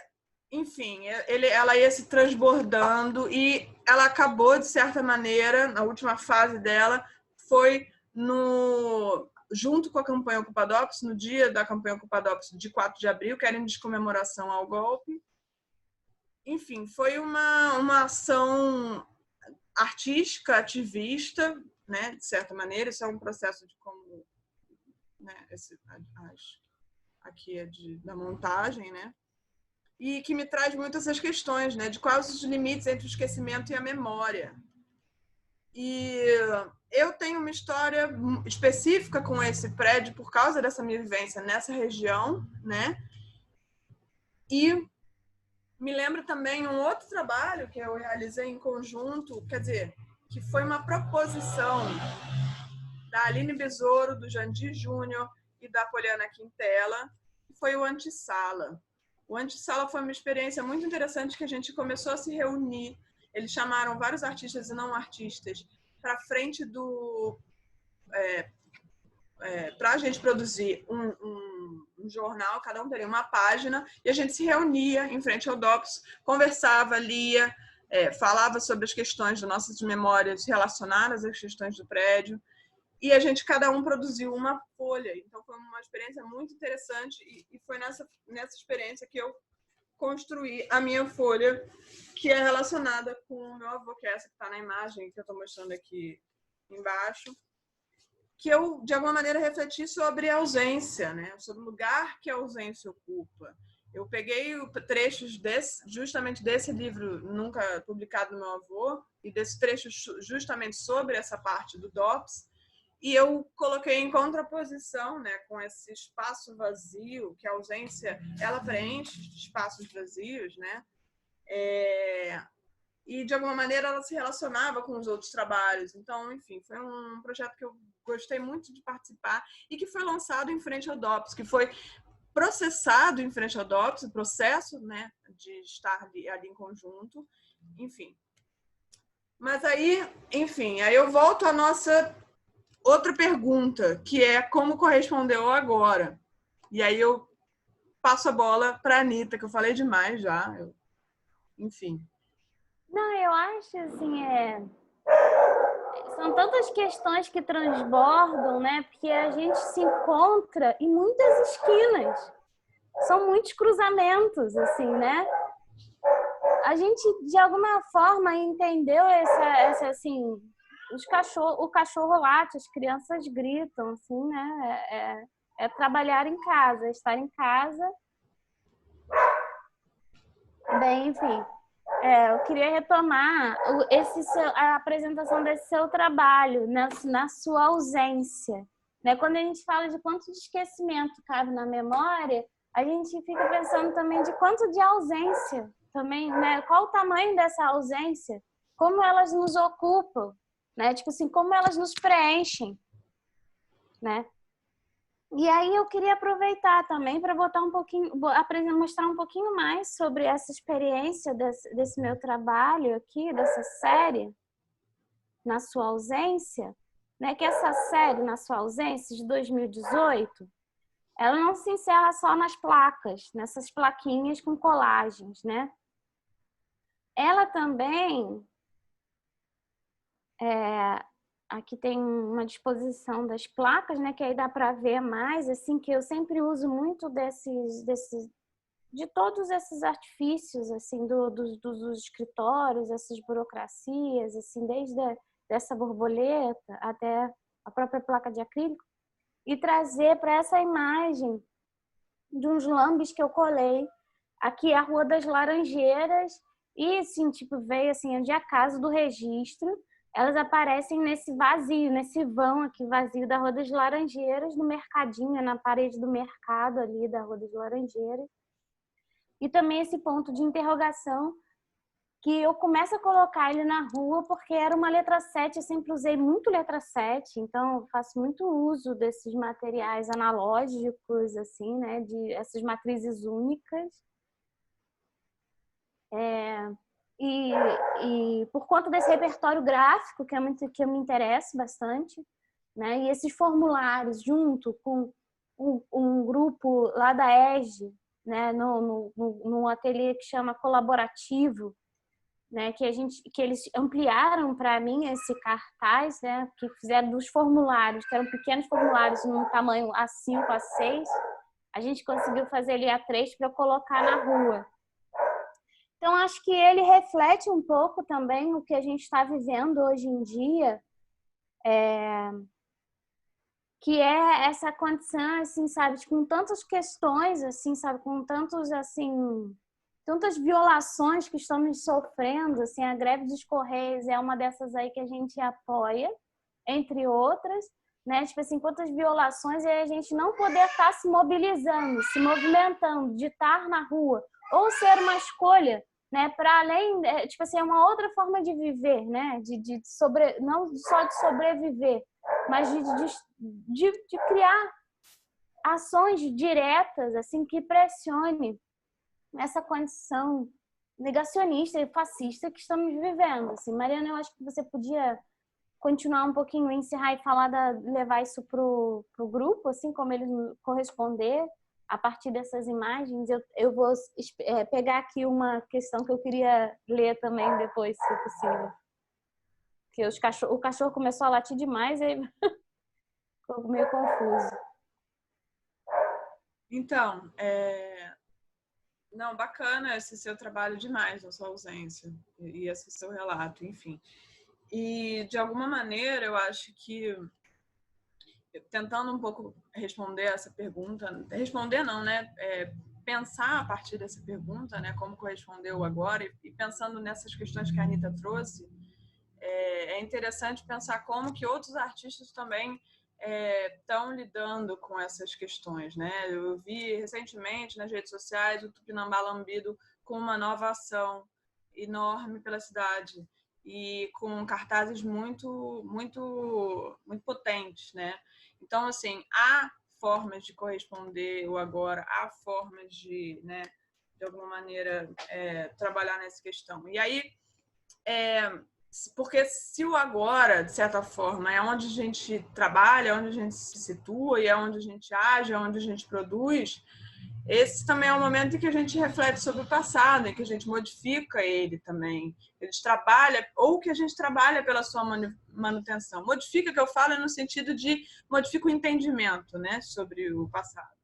A: enfim, ela ia se transbordando e ela acabou, de certa maneira, na última fase dela, foi junto com a campanha Ocupadox, no dia da campanha Ocupadox de 4 de abril, que era em descomemoração ao golpe. Enfim, foi uma ação artística, ativista, né, de certa maneira. Isso é um processo de como, né, aqui é da montagem, né? E que me traz muito essas questões, né, de quais os limites entre o esquecimento e a memória. E eu tenho uma história específica com esse prédio por causa dessa minha vivência nessa região, né? E me lembro também um outro trabalho que eu realizei em conjunto, quer dizer, que foi uma proposição da Aline Besouro, do Jandir Júnior e da Poliana Quintela, que foi o Antissala. O Antissala foi uma experiência muito interessante que a gente começou a se reunir. Eles chamaram vários artistas e não artistas para frente para a gente produzir um jornal, cada um teria uma página, e a gente se reunia em frente ao DOPS, conversava, lia, falava sobre as questões das nossas memórias relacionadas às questões do prédio, e cada um produziu uma folha. Então foi uma experiência muito interessante, e foi nessa experiência que eu construí a minha folha, que é relacionada com o meu avô, que é essa que está na imagem que eu estou mostrando aqui embaixo, que eu, de alguma maneira, refleti sobre a ausência, né? Sobre o lugar que a ausência ocupa. Eu peguei trechos justamente desse livro nunca publicado do meu avô, e desse trecho justamente sobre essa parte do DOPS, e eu coloquei em contraposição, né, com esse espaço vazio, que a ausência ela preenche espaços vazios, né? E, de alguma maneira, ela se relacionava com os outros trabalhos. Então, enfim, foi um projeto que eu gostei muito de participar e que foi lançado em frente ao DOPS, que foi processado em frente ao DOPS, o processo, né, de estar ali em conjunto, enfim. Mas aí, enfim, aí eu volto à nossa outra pergunta, que é como correspondeu agora. E aí eu passo a bola para a Anitta, que eu falei demais já. Enfim.
B: Não, eu acho assim, são tantas questões que transbordam, né? Porque a gente se encontra em muitas esquinas. São muitos cruzamentos, assim, né? A gente, de alguma forma, entendeu essa assim, o cachorro late, as crianças gritam, assim, né? É trabalhar em casa, estar em casa. Bem, enfim. Eu queria retomar a apresentação desse seu trabalho, na sua ausência. Né? Quando a gente fala de quanto de esquecimento cabe na memória, a gente fica pensando também de quanto de ausência também, né? Qual o tamanho dessa ausência? Como elas nos ocupam, né? Tipo assim, como elas nos preenchem, né? E aí eu queria aproveitar também para botar um pouquinho, mostrar um pouquinho mais sobre essa experiência desse meu trabalho aqui, dessa série, Na Sua Ausência, né? Que essa série, Na Sua Ausência, de 2018, ela não se encerra só nas placas, nessas plaquinhas com colagens, né? Ela também aqui tem uma disposição das placas, né, que aí dá para ver mais, assim, que eu sempre uso muito de todos esses artifícios, assim, dos escritórios, essas burocracias, assim, desde dessa borboleta até a própria placa de acrílico, e trazer para essa imagem de uns lambes que eu colei. Aqui é a Rua das Laranjeiras, e, assim, tipo, veio, assim, de acaso do registro, elas aparecem nesse vazio, nesse vão aqui vazio da Rua das Laranjeiras, no mercadinho, na parede do mercado ali da Rua das Laranjeiras. E também esse ponto de interrogação que eu começo a colocar ele na rua porque era uma letra 7, eu sempre usei muito letra 7, então eu faço muito uso desses materiais analógicos, assim, né, de essas matrizes únicas. E por conta desse repertório gráfico, que eu me interesso bastante, né, e esses formulários junto com um grupo lá da EGE, né, num ateliê que chama Colaborativo, né, que eles ampliaram para mim esse cartaz, né, que fizeram dos formulários, que eram pequenos formulários num tamanho A5, A6, a gente conseguiu fazer ele A3 para colocar na rua. Então, acho que ele reflete um pouco também o que a gente está vivendo hoje em dia, que é essa condição, assim, sabe, com tantas questões, assim, sabe, com tantos, assim, tantas violações que estamos sofrendo, assim, a greve dos Correios é uma dessas aí que a gente apoia, entre outras, né? Tipo assim, quantas violações e a gente não poder estar se mobilizando, se movimentando, de estar na rua, ou ser uma escolha, né? Para além, tipo assim, é uma outra forma de viver, né? Não só de sobreviver, mas de criar ações diretas, assim, que pressione essa condição negacionista e fascista que estamos vivendo. Assim, Mariana, eu acho que você podia continuar um pouquinho, encerrar e falar levar isso pro grupo, assim como eles corresponder a partir dessas imagens. Eu vou pegar aqui uma questão que eu queria ler também depois, se possível. Porque o cachorro começou a latir demais e ficou meio confuso.
A: Então, não, bacana esse seu trabalho demais, a sua ausência e esse seu relato, enfim. E, de alguma maneira, eu acho que, tentando um pouco responder essa pergunta, responder não, né? Pensar a partir dessa pergunta, né? Como correspondeu agora, e pensando nessas questões que a Anitta trouxe, é interessante pensar como que outros artistas também estão lidando com essas questões, né? Eu vi recentemente nas redes sociais o Tupinambá Lambido com uma nova ação enorme pela cidade e com cartazes muito, muito, muito potentes, né? Então, assim, há formas de corresponder o agora, há formas de, né, de alguma maneira, trabalhar nessa questão. E aí, porque se o agora, de certa forma, é onde a gente trabalha, é onde a gente se situa e é onde a gente age, é onde a gente produz, esse também é um momento em que a gente reflete sobre o passado, em que a gente modifica ele também. A gente trabalha, ou que a gente trabalha pela sua manutenção. Modifica, que eu falo, no sentido de modifica o entendimento, né, sobre o passado.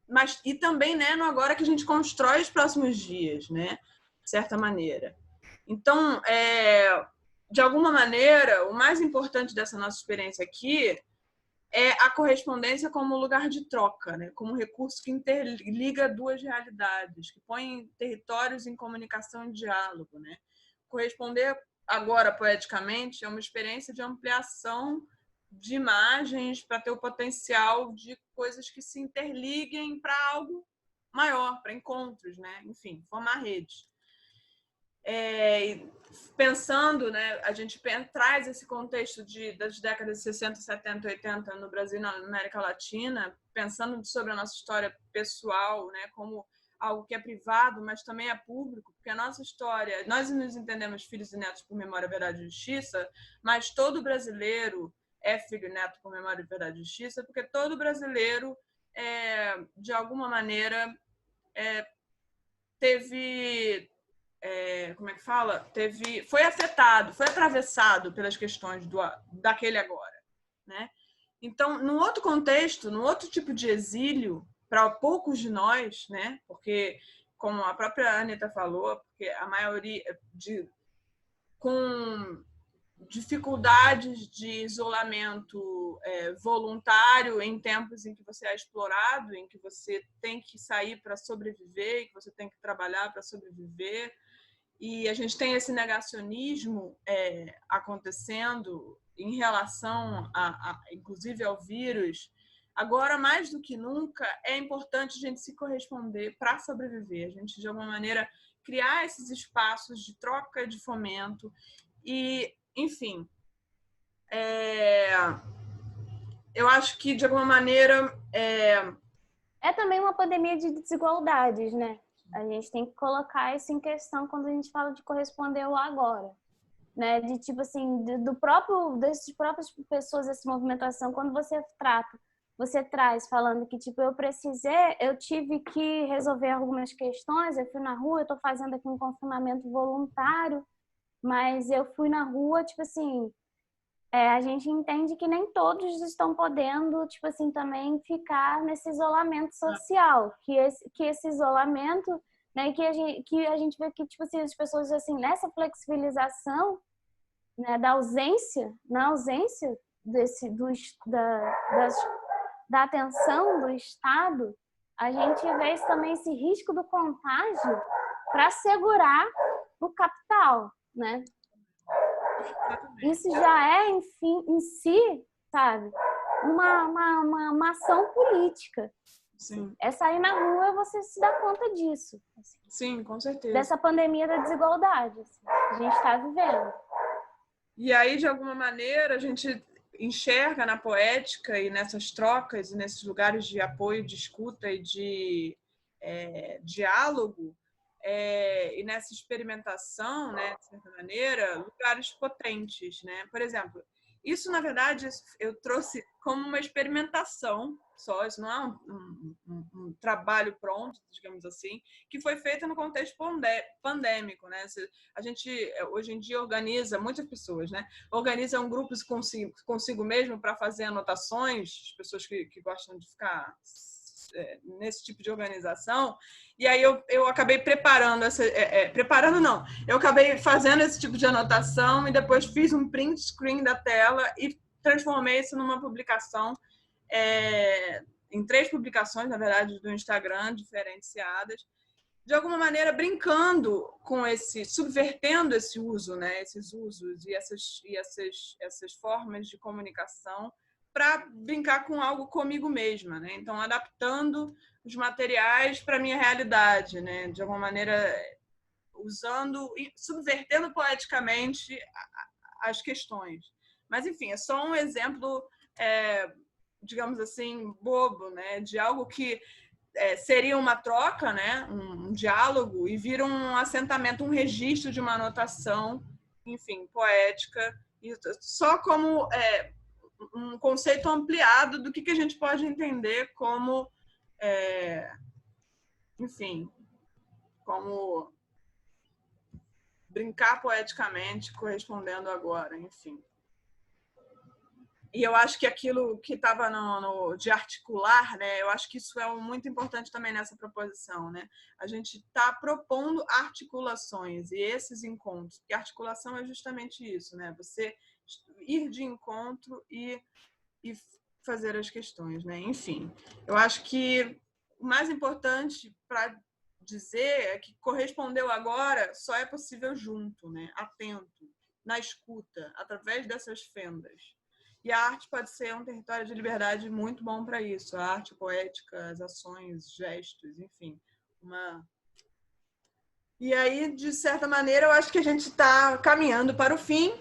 A: Mas, e também, né, no agora que a gente constrói os próximos dias, né, de certa maneira. Então, de alguma maneira, o mais importante dessa nossa experiência aqui é a correspondência como lugar de troca, né? Como recurso que interliga duas realidades, que põe territórios em comunicação e diálogo, né? Corresponder agora, poeticamente, é uma experiência de ampliação de imagens para ter o potencial de coisas que se interliguem para algo maior, para encontros, né? Enfim, formar redes. Pensando, né, a gente traz esse contexto das décadas de 60, 70, 80 no Brasil e na América Latina, pensando sobre a nossa história pessoal, né, como algo que é privado, mas também é público, porque a nossa história, nós nos entendemos filhos e netos por memória, verdade e justiça, mas todo brasileiro é filho e neto por memória, verdade e justiça, porque todo brasileiro, de alguma maneira, teve... como é que fala? Foi afetado, foi atravessado pelas questões daquele agora, né? Então, num outro contexto, num outro tipo de exílio, para poucos de nós, né? Porque, como a própria Anitta falou, porque a maioria com dificuldades de isolamento voluntário em tempos em que você é explorado, em que você tem que sair para sobreviver, em que você tem que trabalhar para sobreviver, e a gente tem esse negacionismo acontecendo em relação, inclusive, ao vírus, agora, mais do que nunca, é importante a gente se corresponder para sobreviver. A gente, de alguma maneira, criar esses espaços de troca, de fomento e, enfim, eu acho que, de alguma maneira...
B: É também uma pandemia de desigualdades, né? A gente tem que colocar isso em questão quando a gente fala de corresponder ao agora, né? De tipo assim, dessas próprias pessoas, essa movimentação, quando você traz falando que tipo eu tive que resolver algumas questões, eu fui na rua, eu tô fazendo aqui um confinamento voluntário, mas eu fui na rua, tipo assim, a gente entende que nem todos estão podendo, tipo assim, também ficar nesse isolamento social, que esse isolamento, né, que a gente vê que, tipo assim, as pessoas, assim, nessa flexibilização, né, na ausência da atenção do Estado, a gente vê também esse risco do contágio para segurar o capital, né? Isso já é, enfim, em si, sabe, uma ação política.
A: Sim.
B: É sair na rua e você se dá conta disso. Assim,
A: sim, com certeza.
B: dessa pandemia da desigualdade. Assim, a gente está vivendo.
A: E aí, de alguma maneira, a gente enxerga na poética e nessas trocas e nesses lugares de apoio, de escuta e de diálogo, e nessa experimentação, né, de certa maneira, lugares potentes, né? Por exemplo, isso, na verdade, eu trouxe como uma experimentação só, isso não é um trabalho pronto, digamos assim, que foi feito no contexto pandêmico, né? A gente, hoje em dia, organiza, muitas pessoas, né? Organizam grupos consigo mesmo para fazer anotações, as pessoas que gostam de ficar nesse tipo de organização, e aí eu acabei preparando eu acabei fazendo esse tipo de anotação e depois fiz um print screen da tela e transformei isso numa publicação, em 3 publicações, na verdade, do Instagram, diferenciadas, de alguma maneira brincando com subvertendo esse uso, né? Esses usos e essas formas de comunicação para brincar com algo comigo mesma, né? Então, adaptando os materiais para a minha realidade, né? De alguma maneira, usando e subvertendo poeticamente as questões. Mas, enfim, é só um exemplo, digamos assim, bobo, né? De algo que seria uma troca, né? Um diálogo, e vira um assentamento, um registro de uma anotação, enfim, poética, e só como um conceito ampliado do que a gente pode entender como, enfim, como brincar poeticamente, correspondendo agora, enfim. E eu acho que aquilo que estava de articular, né? Eu acho que isso é muito importante também nessa proposição, né? A gente está propondo articulações e esses encontros. E articulação é justamente isso, né? Você ir de encontro e fazer as questões, né? Enfim, eu acho que o mais importante para dizer é que correspondeu agora só é possível junto, né? Atento, na escuta, através dessas fendas. E a arte pode ser um território de liberdade muito bom para isso. A arte poética, as ações, gestos, enfim. E aí, de certa maneira, eu acho que a gente está caminhando para o fim,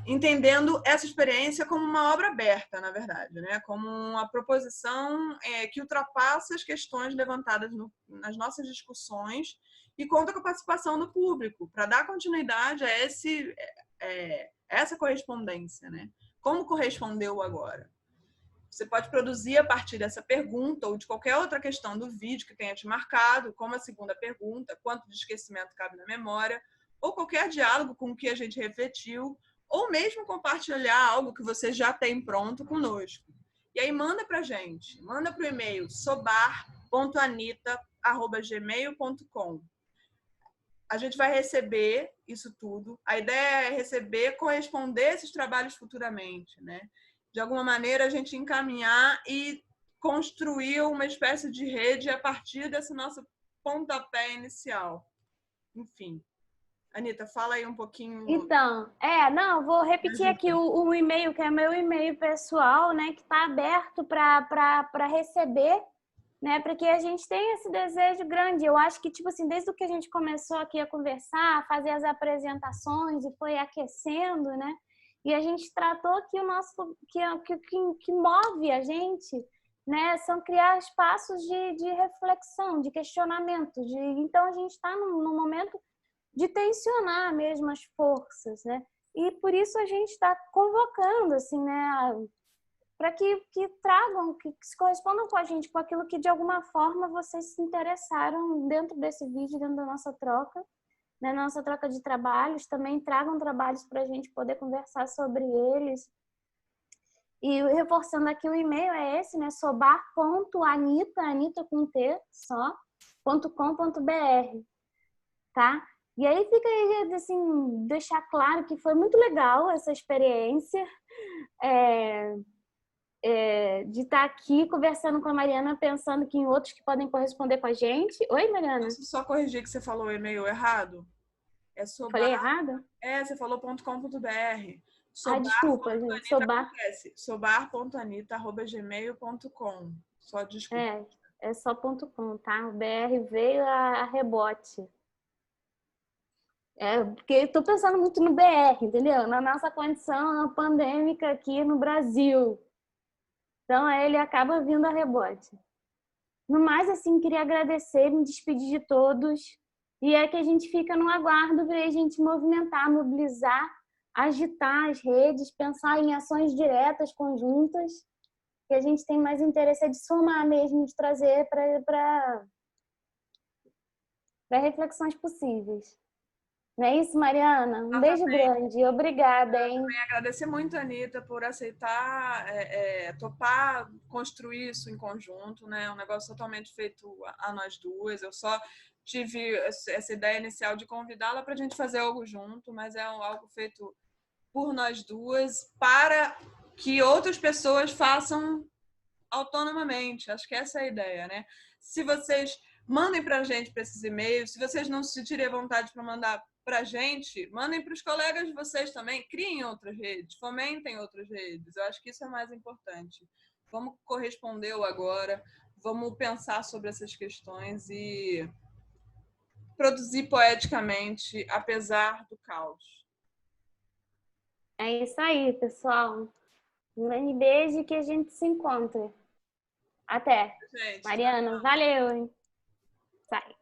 A: entendendo essa experiência como uma obra aberta, na verdade, né? Como uma proposição que ultrapassa as questões levantadas nas nossas discussões e conta com a participação do público, para dar continuidade a essa correspondência, né? Como correspondeu agora? Você pode produzir a partir dessa pergunta ou de qualquer outra questão do vídeo que tenha te marcado, como a segunda pergunta, quanto de esquecimento cabe na memória, ou qualquer diálogo com o que a gente refletiu, ou mesmo compartilhar algo que você já tem pronto conosco. E aí manda para a gente, manda para o e-mail sobar.anita@gmail.com. A gente vai receber isso tudo. A ideia é receber, corresponder esses trabalhos futuramente, né? De alguma maneira, a gente encaminhar e construir uma espécie de rede a partir desse nosso pontapé inicial. enfim. Anitta, fala aí um pouquinho.
B: Então, não, vou repetir aqui o e-mail, que é meu e-mail pessoal, né, que está aberto para receber, né, porque a gente tem esse desejo grande. Eu acho que, tipo assim, desde o que a gente começou aqui a conversar, a fazer as apresentações e foi aquecendo, né, e a gente tratou que o nosso, que move a gente, né, são criar espaços de reflexão, de questionamento, então a gente está num momento de tensionar mesmo as forças, né? E por isso a gente está convocando, assim, né, para que tragam, que se correspondam com a gente, com aquilo que de alguma forma vocês se interessaram dentro desse vídeo, dentro da nossa troca, né, nossa troca de trabalhos, também tragam trabalhos para a gente poder conversar sobre eles. E reforçando aqui, o e-mail é esse, né, sobar.anita, Anita com T só, .com.br, tá? E aí fica aí, assim, deixar claro que foi muito legal essa experiência de estar aqui conversando com a Mariana, pensando que em outros que podem corresponder com a gente. Oi, Mariana?
A: Posso só corrigir que você falou o e-mail errado? É sobar.
B: Falei errado?
A: Você falou .com.br.
B: Desculpa, gente.
A: Sobar.anita.gmail.com. Só desculpa.
B: É só .com, tá? O BR veio a rebote. Porque eu tô pensando muito no BR, entendeu? Na nossa condição pandêmica aqui no Brasil. Então, aí ele acaba vindo a rebote. No mais, assim, queria agradecer, me despedir de todos. E é que a gente fica no aguardo para a gente movimentar, mobilizar, agitar as redes, pensar em ações diretas, conjuntas, que a gente tem mais interesse de somar mesmo, de trazer para reflexões possíveis. Não é isso, Mariana? Um beijo grande. Obrigada, hein?
A: Eu também agradecer muito a Anitta por aceitar, topar, construir isso em conjunto, né? Um negócio totalmente feito a nós duas. Eu só tive essa ideia inicial de convidá-la para a gente fazer algo junto, mas é algo feito por nós duas para que outras pessoas façam autonomamente. Acho que essa é a ideia, né? Se vocês mandem para a gente para esses e-mails, se vocês não se sentirem à vontade para mandar para a gente, mandem para os colegas de vocês também, criem outras redes, fomentem outras redes. Eu acho que isso é mais importante. Vamos corresponder o agora, vamos pensar sobre essas questões e produzir poeticamente, apesar do caos.
B: É isso aí, pessoal. Um grande beijo e que a gente se encontre. Até.
A: Gente,
B: Mariana, valeu, hein? Sai.